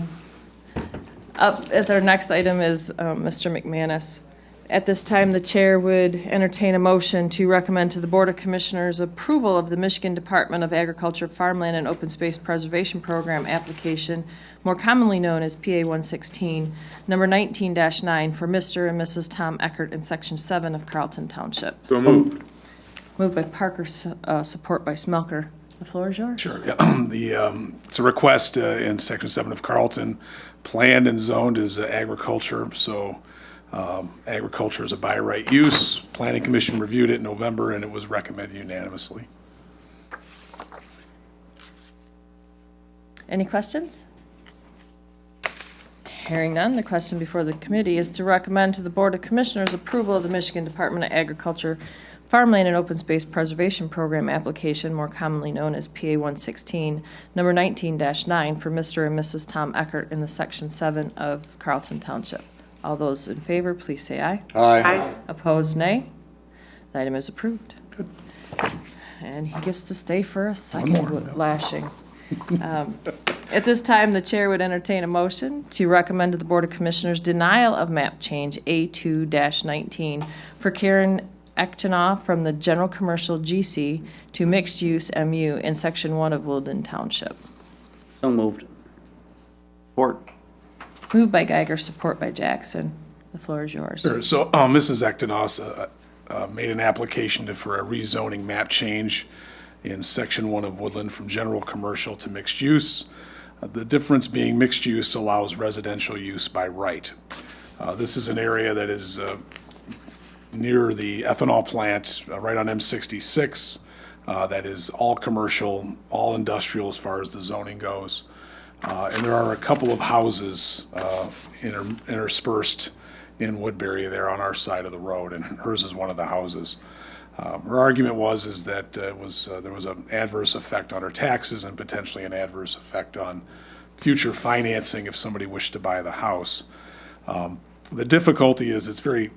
at our next item is Mr. McManus. At this time, the chair would entertain a motion to recommend to the Board of Commissioners approval of the Michigan Department of Agriculture, Farmland, and Open Space Preservation Program application, more commonly known as PA 116, number 19-9 for Mr. and Mrs. Tom Eckert in Section 7 of Carlton Township. So moved. Moved by Parker, support by Smelker. The floor is yours. Sure. Yeah. It's a request in Section 7 of Carlton, planned and zoned as agriculture, so agriculture is a by right use. Planning Commission reviewed it in November, and it was recommended unanimously. Any questions? Hearing none, the question before the committee is to recommend to the Board of Commissioners approval of the Michigan Department of Agriculture, Farmland, and Open Space Preservation Program application, more commonly known as PA 116, number 19-9 for Mr. and Mrs. Tom Eckert in the Section 7 of Carlton Township. All those in favor, please say aye. Aye. Opposed, nay. The item is approved. Good. And he gets to stay for a second lashing. At this time, the chair would entertain a motion to recommend to the Board of Commissioners denial of map change A2-19 for Karen Echtenoff from the General Commercial GC to Mixed Use MU in Section 1 of Woodland Township. So moved. Support. Moved by Geiger, support by Jackson. The floor is yours. Sure. So Mrs. Echtenos made an application for a rezoning map change in Section 1 of Woodland from general commercial to mixed use. The difference being mixed use allows residential use by right. This is an area that is near the ethanol plant, right on M66. That is all commercial, all industrial as far as the zoning goes. And there are a couple of houses interspersed in Woodbury there on our side of the road, and hers is one of the houses. Her argument is that there was an adverse effect on her taxes and potentially an adverse effect on future financing if somebody wished to buy the house. The difficulty is it's very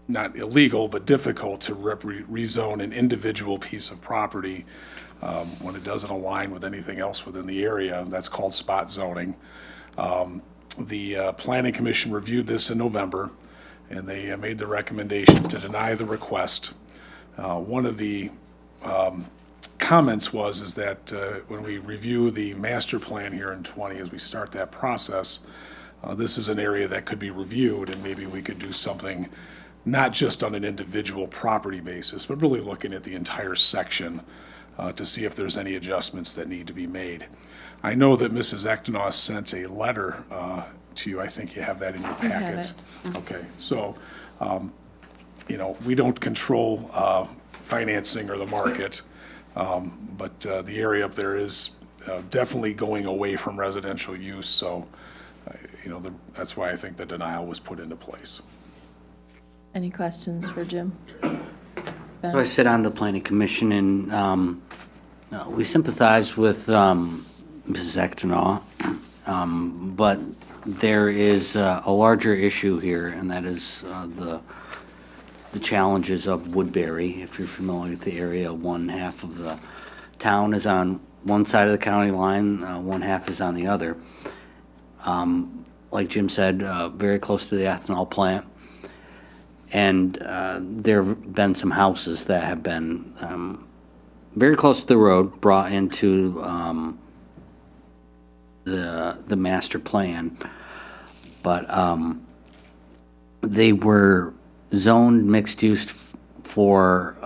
not illegal, but difficult to rezone an individual piece of property when it doesn't align with anything else within the area. That's called spot zoning. The Planning Commission reviewed this in November, and they made the recommendation to deny the request. One of the comments is that when we review the master plan here in 20, as we start that process, this is an area that could be reviewed, and maybe we could do something not just on an individual property basis, but really looking at the entire section to see if there's any adjustments that need to be made. I know that Mrs. Ektenos sent a letter to you. I think you have that in your packet. Okay, so, we don't control financing or the market, but the area up there is definitely going away from residential use, so, that's why I think the denial was put into place. Any questions for Jim? Ben? So I sit on the Planning Commission, and we sympathize with Mrs. Ektenos, but there is a larger issue here, and that is the challenges of Woodbury. If you're familiar with the area, one half of the town is on one side of the county line, one half is on the other. Like Jim said, very close to the ethanol plant. And there have been some houses that have been very close to the road, brought into the master plan. But they were zoned mixed use for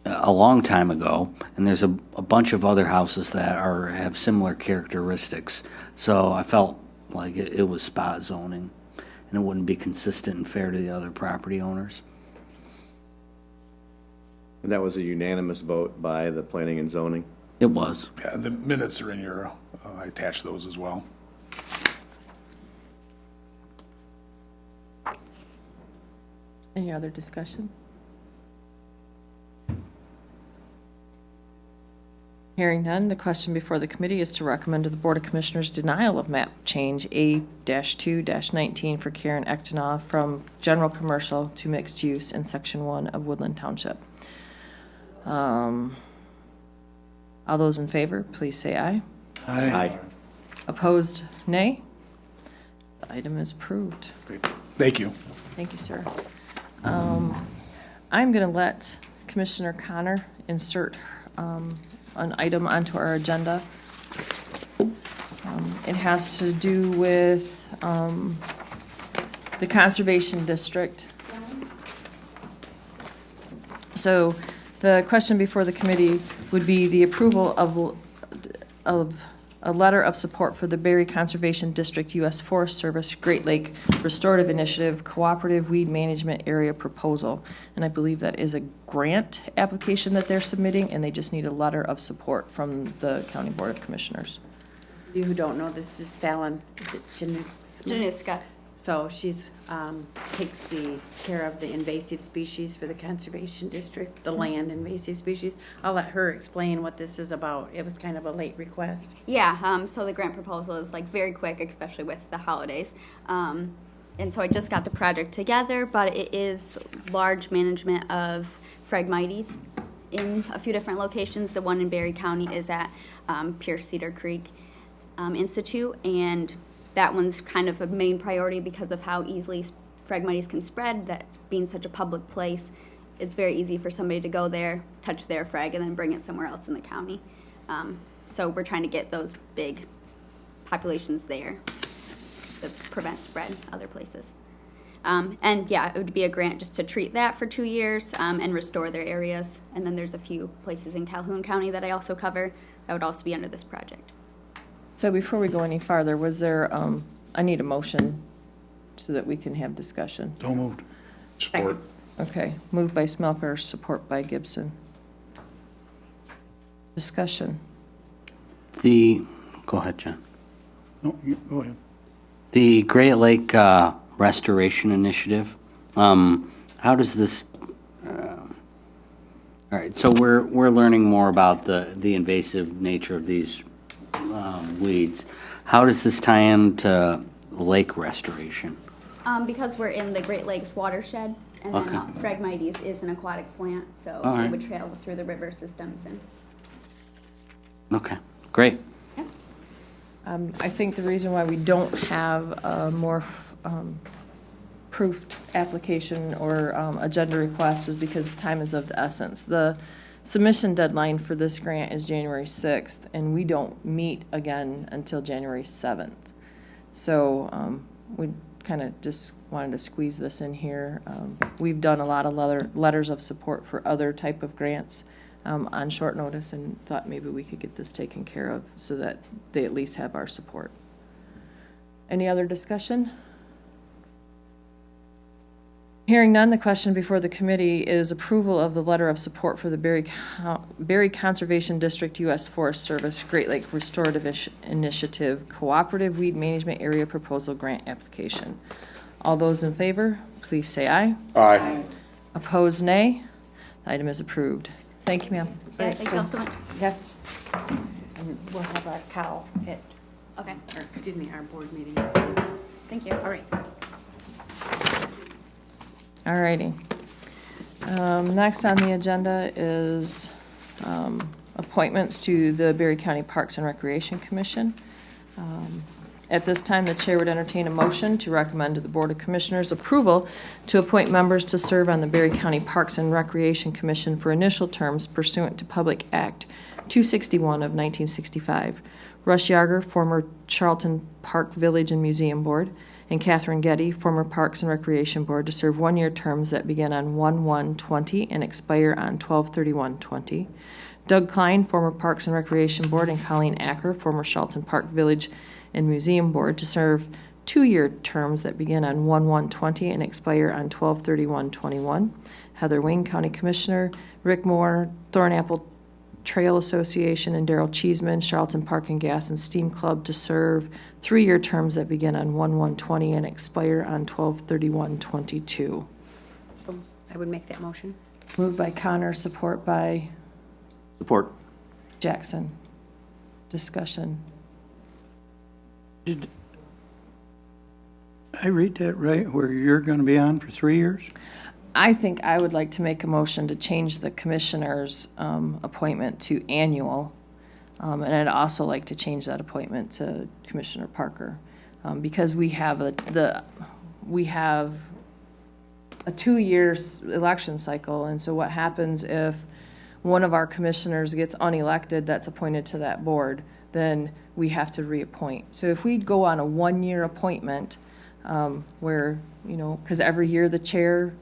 a long time ago, and there's a bunch of other houses that have similar characteristics. So I felt like it was spot zoning, and it wouldn't be consistent and fair to the other property owners. And that was a unanimous vote by the planning and zoning? It was. Yeah, the minutes are in your, I attached those as well. Any other discussion? Hearing none, the question before the committee is to recommend to the Board of Commissioners denial of map change A-2-19 for Karen Ektenos from general commercial to mixed use in Section 1 of Woodland Township. All those in favor, please say aye. Aye. Aye. Opposed, nay. The item is approved. Great. Thank you. Thank you, sir. I'm going to let Commissioner Connor insert an item onto our agenda. It has to do with the Conservation District. So the question before the committee would be the approval of a letter of support for the Berry Conservation District U.S. Forest Service Great Lake Restorative Initiative Cooperative Weed Management Area Proposal. And I believe that is a grant application that they're submitting, and they just need a letter of support from the County Board of Commissioners. For you who don't know, this is Fallon, is it Januska. So she's, takes the care of the invasive species for the Conservation District, the land invasive species. I'll let her explain what this is about. It was kind of a late request. Yeah, so the grant proposal is like very quick, especially with the holidays. And so I just got the project together, but it is large management of Phragmites in a few different locations. The one in Berry County is at Pierce Cedar Creek Institute, and that one's kind of a main priority because of how easily Phragmites can spread. That being such a public place, it's very easy for somebody to go there, touch their frag, and then bring it somewhere else in the county. So we're trying to get those big populations there to prevent spread other places. And yeah, it would be a grant just to treat that for 2 years and restore their areas. And then there's a few places in Calhoun County that I also cover that would also be under this project. So before we go any farther, was there, I need a motion so that we can have discussion. So moved. Support. Okay, moved by Smelker, support by Gibson. Discussion. Go ahead, John. No, go ahead. The Great Lake Restoration Initiative, how does this, all right, so we're learning more about the invasive nature of these weeds. How does this tie into lake restoration? Because we're in the Great Lakes watershed, and Okay. then Phragmites is an aquatic plant, so All right. it would travel through the river systems and. Okay, great. I think the reason why we don't have a more proofed application or agenda request is because time is of the essence. The submission deadline for this grant is January 6th, and we don't meet again until January 7th. So we kind of just wanted to squeeze this in here. We've done a lot of letters of support for other type of grants on short notice, and thought maybe we could get this taken care of so that they at least have our support. Any other discussion? Hearing none, the question before the committee is approval of the letter of support for the Berry Conservation District U.S. Forest Service Great Lake Restorative Initiative Cooperative Weed Management Area Proposal Grant Application. All those in favor, please say aye. Aye. Opposed, nay. The item is approved. Thank you, ma'am. Yeah, thank you all so much. Yes. And we'll have our cow at, Okay, or excuse me, our board meeting. thank you. All right. All righty. Next on the agenda is appointments to the Berry County Parks and Recreation Commission. At this time, the chair would entertain a motion to recommend to the Board of Commissioners approval to appoint members to serve on the Berry County Parks and Recreation Commission for initial terms pursuant to Public Act 261 of 1965. Russ Yager, former Charlton Park Village and Museum Board, and Catherine Getty, former Parks and Recreation Board, to serve one-year terms that begin on 1/1/20 and expire on 12/31/20. Doug Klein, former Parks and Recreation Board, and Colleen Acker, former Charlton Park Village and Museum Board, to serve two-year terms that begin on 1/1/20 and expire on 12/31/21. Heather Wing, County Commissioner, Rick Moore, Thornapple Trail Association, and Daryl Cheeseman, Charlton Park and Gas and Steam Club, to serve three-year terms that begin on 1/1/20 and expire on 12/31/22. I would make that motion. Moved by Connor, support by Support. Jackson. Discussion. Did I read that right, where you're going to be on for 3 years? I think I would like to make a motion to change the commissioner's appointment to annual. And I'd also like to change that appointment to Commissioner Parker. Because we have a 2-year election cycle. And so what happens if one of our commissioners gets unelected that's appointed to that board, then we have to reappoint. So if we go on a 1-year appointment, where, because every year the chair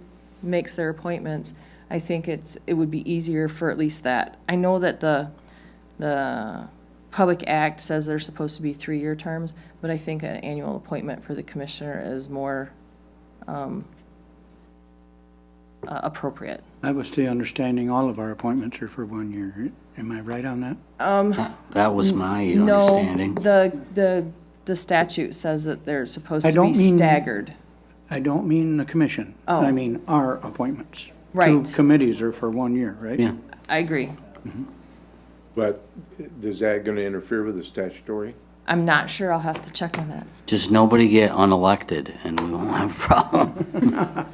makes their appointments, I think it would be easier for at least that. I know that the Public Act says they're supposed to be 3-year terms, but I think an annual appointment for the commissioner is more appropriate. I was the understanding all of our appointments are for 1 year. Am I right on that? That was my understanding. No, the statute says that they're supposed I to don't be mean- staggered. I don't mean the commission. Oh. I mean our appointments. Right. 2 committees are for 1 year, right? Yeah. I agree. But is that gonna interfere with the statutory? I'm not sure. I'll have to check on that. Just nobody get unelected and we won't have a problem.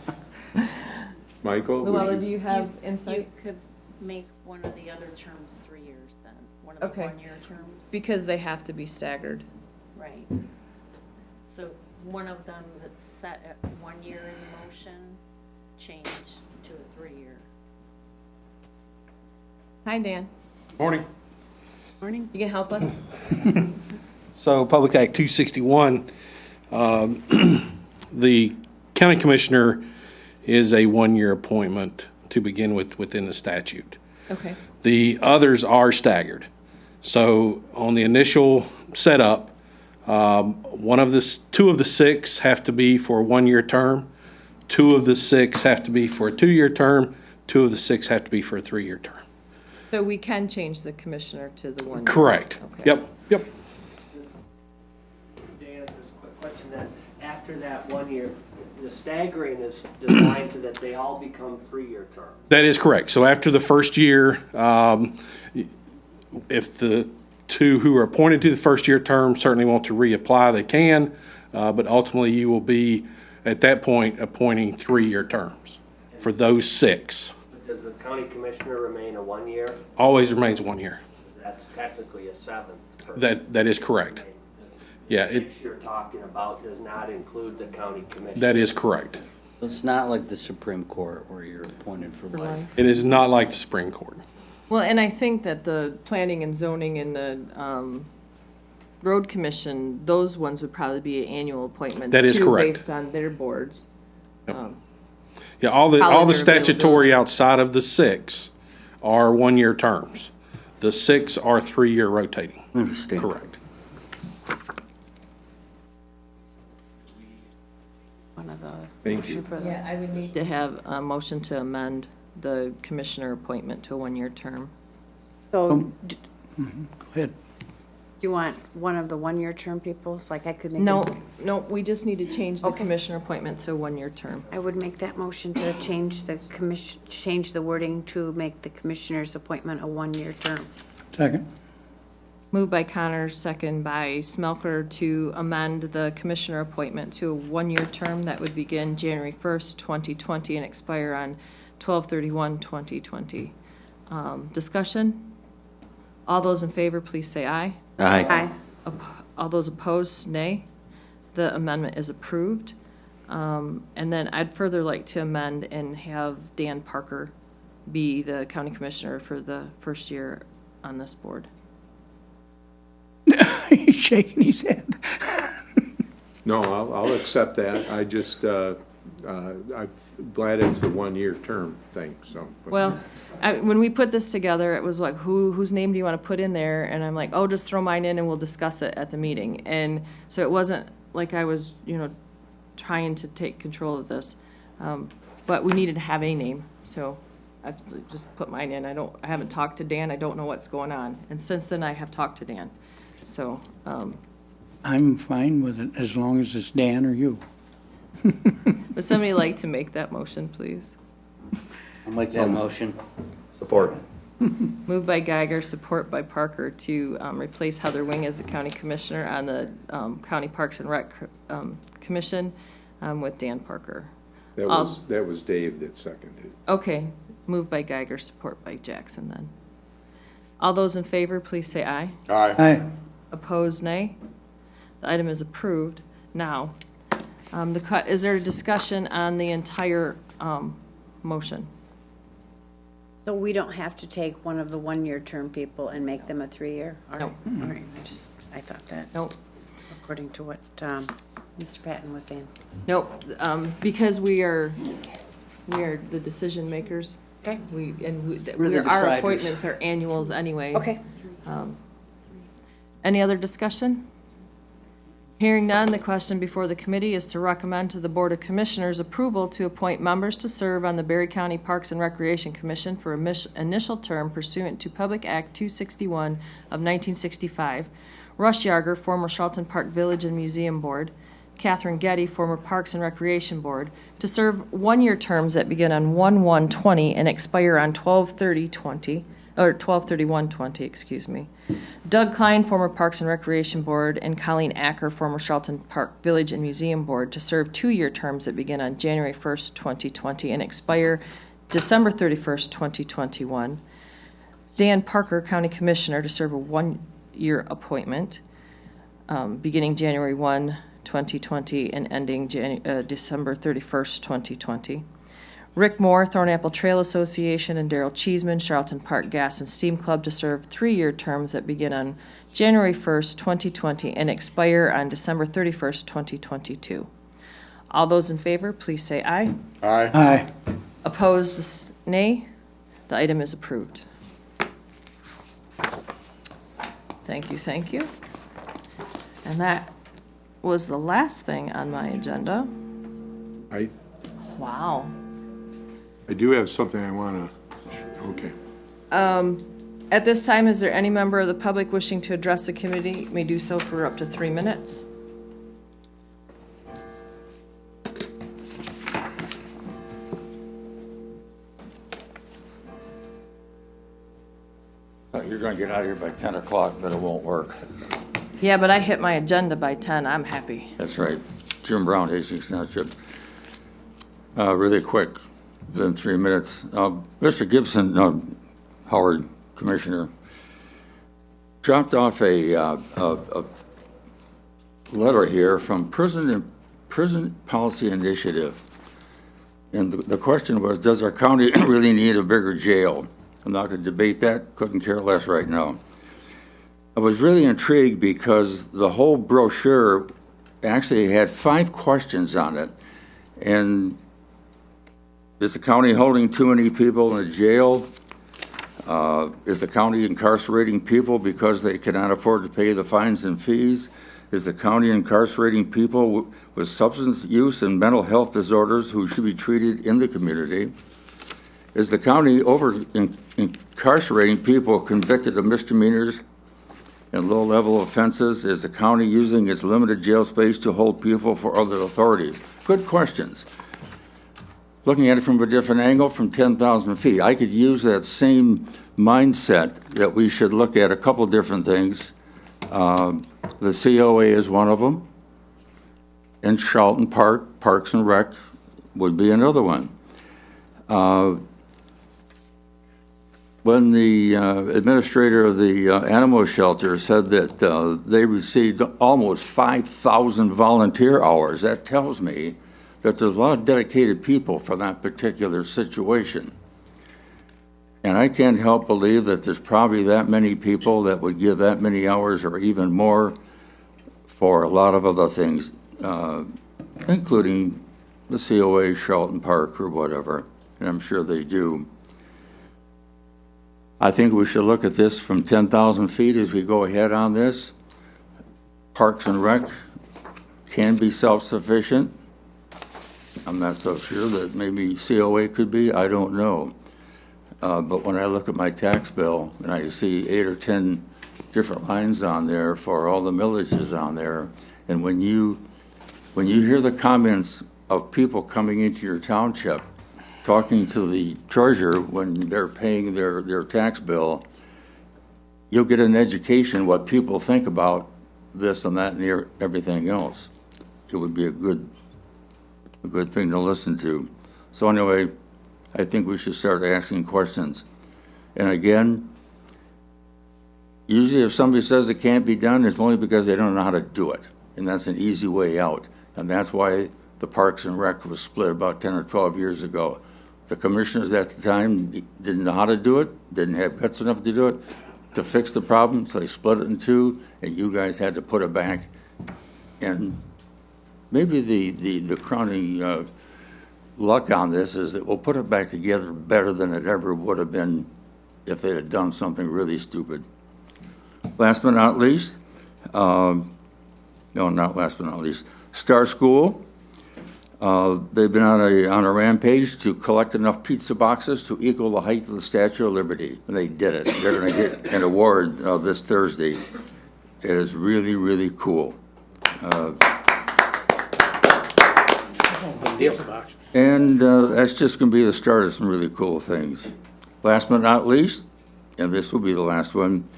Michael? would Luella, you- do you have insight? You could make one of the other terms 3 years then, one of the Okay. 1-year terms. Because they have to be staggered. Right. So one of them that's set at 1 year in the motion, change to a 3-year. Hi, Dan. Morning. Morning. You can help us? So Public Act 261, the county commissioner is a 1-year appointment to begin with within the statute. Okay. The others are staggered. So on the initial setup, two of the six have to be for a 1-year term. 2 of the 6 have to be for a 2-year term. 2 of the 6 have to be for a 3-year term. So we can change the commissioner to the one. Correct. Okay. Yep. Dan, just a quick question then. After that 1 year, the staggering is designed so that they all become 3-year terms. That is correct. So after the first year, if the 2 who are appointed to the first-year term certainly want to reapply, they can. But ultimately, you will be, at that point, appointing 3-year terms for those 6. But does the county commissioner remain a 1 year? Always remains 1 year. That's technically a 7th. person. That is correct. Yeah, The 6 you're talking about does not include the county commissioner. that is correct. So it's not like the Supreme Court where you're appointed for life. It is not like the Supreme Court. Well, and I think that the planning and zoning and the road commission, those ones would probably be annual appointments. That is too, correct. Based on their boards. Yeah, all the How their statutory outside of the 6 are 1-year terms. The 6 are 3-year rotating. Understand. Correct. One of the. Thank you. Yeah, I would need to have a motion to amend the commissioner appointment to a 1-year term. So, do Go ahead. you want one of the 1-year term people? Like I could make. No, a- no, we just need to change the Okay. commissioner appointment to a 1-year term. I would make that motion to change the wording to make the commissioner's appointment a 1-year term. Second. Moved by Connor, second by Smelker to amend the commissioner appointment to a 1-year term that would begin January 1st, 2020 and expire on 12/31/2020. Discussion? All those in favor, please say aye. Aye. All those opposed, nay. The amendment is approved. And then I'd further like to amend and have Dan Parker be the county commissioner for the first year on this board. He's shaking his head. No, I'll accept that. I just, I'm glad it's the 1-year term thing, so. Well, when we put this together, it was like, whose name do you want to put in there? And I'm like, oh, just throw mine in and we'll discuss it at the meeting. And so it wasn't like I was, trying to take control of this. But we needed to have a name, so I've just put mine in. I haven't talked to Dan. I don't know what's going on. And since then, I have talked to Dan. So, I'm fine with it as long as it's Dan or you. would somebody like to make that motion, please? I'll make that motion. Support. Moved by Geiger, support by Parker to replace Heather Wing as the county commissioner on the County Parks and Rec Commission with Dan Parker. That was Dave that seconded. Okay, moved by Geiger, support by Jackson then. All those in favor, please say aye. Aye. Opposed, nay. The item is approved. Now, is there a discussion on the entire motion? So we don't have to take one of the 1-year term people and make them a 3-year? All No. right. All right, I thought that. Nope. According to what Mr. Patton was saying. Nope, because we are the decision makers. Okay. Our appointments are annuals anyway. Okay. Any other discussion? Hearing none, the question before the committee is to recommend to the Board of Commissioners approval to appoint members to serve on the Berry County Parks and Recreation Commission for initial term pursuant to Public Act 261 of 1965. Russ Yarger, former Charlton Park Village and Museum Board. Catherine Getty, former Parks and Recreation Board, to serve 1-year terms that begin on 1/1/20 and expire on 12/31/20, excuse me. Doug Klein, former Parks and Recreation Board, and Colleen Acker, former Charlton Park Village and Museum Board, to serve 2-year terms that begin on January 1st, 2020 and expire December 31st, 2021. Dan Parker, County Commissioner, to serve a 1-year appointment beginning January 1, 2020 and ending December 31st, 2020. Rick Moore, Thornapple Trail Association, and Daryl Cheeseman, Charlton Park Gas and Steam Club, to serve 3-year terms that begin on January 1st, 2020 and expire on December 31st, 2022. All those in favor, please say aye. Aye. Aye. Opposed, nay. The item is approved. Thank you, thank you. And that was the last thing on my agenda. I Wow. do have something I want to, okay. At this time, is there any member of the public wishing to address the committee may do so for up to 3 minutes? You're going to get out of here by 10 o'clock, but it won't work. Yeah, but I hit my agenda by 10. I'm happy. That's right. Jim Brown, Hastings Township. Really quick, within 3 minutes. Mr. Gibson, Howard Commissioner, dropped off a letter here from Prison Policy Initiative. And the question was, does our county really need a bigger jail? I'm not going to debate that, couldn't care less right now. I was really intrigued because the whole brochure actually had 5 questions on it. And is the county holding too many people in a jail? Is the county incarcerating people because they cannot afford to pay the fines and fees? Is the county incarcerating people with substance use and mental health disorders who should be treated in the community? Is the county incarcerating people convicted of misdemeanors and low-level offenses? Is the county using its limited jail space to hold people for other authorities? Good questions. Looking at it from a different angle, from 10,000 feet, I could use that same mindset that we should look at a couple different things. The COA is one of them. And Charlton Park, Parks and Rec would be another one. When the administrator of the animal shelter said that they received almost 5,000 volunteer hours, that tells me that there's a lot of dedicated people for that particular situation. And I can't help believe that there's probably that many people that would give that many hours or even more for a lot of other things, including the COA, Charlton Park, or whatever, and I'm sure they do. I think we should look at this from 10,000 feet as we go ahead on this. Parks and Rec can be self-sufficient. I'm not so sure that maybe COA could be, I don't know. But when I look at my tax bill and I see 8 or 10 different lines on there for all the millages on there, and when you hear the comments of people coming into your township, talking to the treasurer when they're paying their tax bill, you'll get an education what people think about this and that and everything else. It would be a good thing to listen to. So anyway, I think we should start asking questions. And again, usually if somebody says it can't be done, it's only because they don't know how to do it. And that's an easy way out. And that's why the Parks and Rec was split about 10 or 12 years ago. The commissioners at the time didn't know how to do it, didn't have guts enough to do it, to fix the problem, so they split it in 2, and you guys had to put it back. And maybe the crowning luck on this is that we'll put it back together better than it ever would have been if they had done something really stupid. Last but not least, no, not last but not least, Star School. They've been on a rampage to collect enough pizza boxes to equal the height of the Statue of Liberty, and they did it. They're going to get an award this Thursday. It is really, really cool. And that's just going to be the start of some really cool things. Last but not least, and this will be the last one,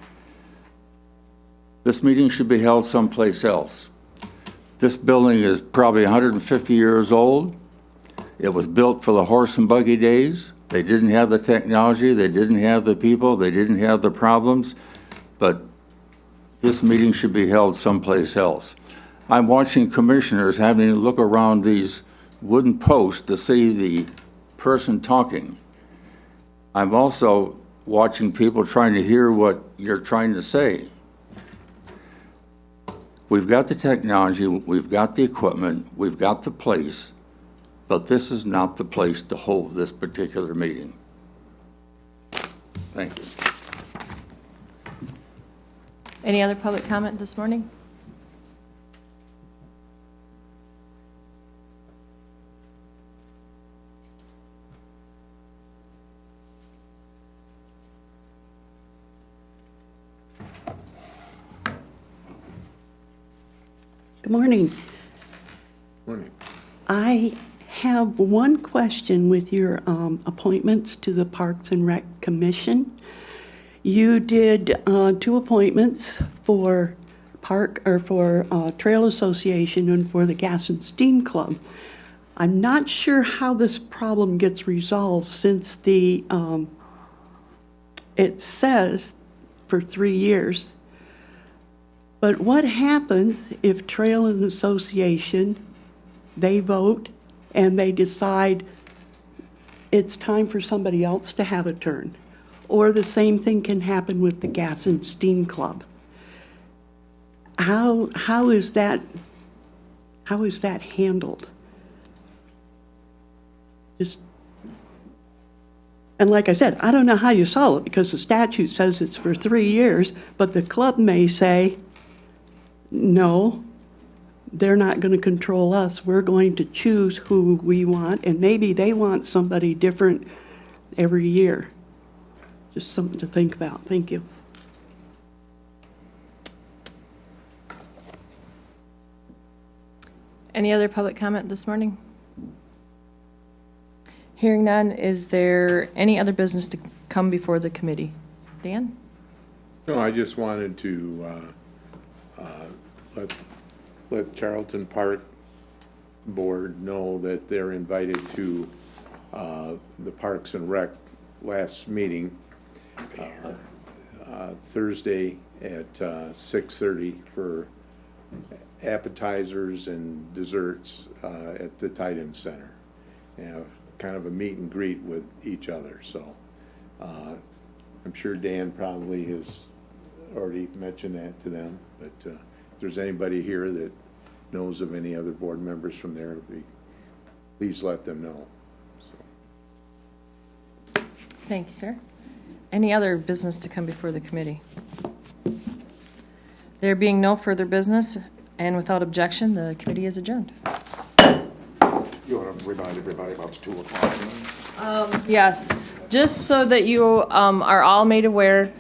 this meeting should be held someplace else. This building is probably 150 years old. It was built for the horse and buggy days. They didn't have the technology, they didn't have the people, they didn't have the problems, but this meeting should be held someplace else. I'm watching commissioners having to look around these wooden posts to see the person talking. I'm also watching people trying to hear what you're trying to say. We've got the technology, we've got the equipment, we've got the place, but this is not the place to hold this particular meeting. Thank you. Any other public comment this morning? Good morning. Morning. I have one question with your appointments to the Parks and Rec Commission. You did 2 appointments for Trail Association and for the Gas and Steam Club. I'm not sure how this problem gets resolved since it says for 3 years. But what happens if Trail and Association, they vote and they decide it's time for somebody else to have a turn? Or the same thing can happen with the Gas and Steam Club. How is that handled? And like I said, I don't know how you solve it because the statute says it's for 3 years, but the club may say, no, they're not going to control us. We're going to choose who we want, and maybe they want somebody different every year. Just something to think about. Thank you. Any other public comment this morning? Hearing none, is there any other business to come before the committee? Dan? No, I just wanted to let Charlton Park Board know that they're invited to the Parks and Rec last meeting Thursday at 6:30 for appetizers and desserts at the Titan Center. Kind of a meet and greet with each other. So I'm sure Dan probably has already mentioned that to them, but if there's anybody here that knows of any other board members from there, please let them know. So. Thank you, sir. Any other business to come before the committee? There being no further business and without objection, the committee is adjourned. You want to remind everybody about the 2 o'clock? Yes, just so that you are all made aware,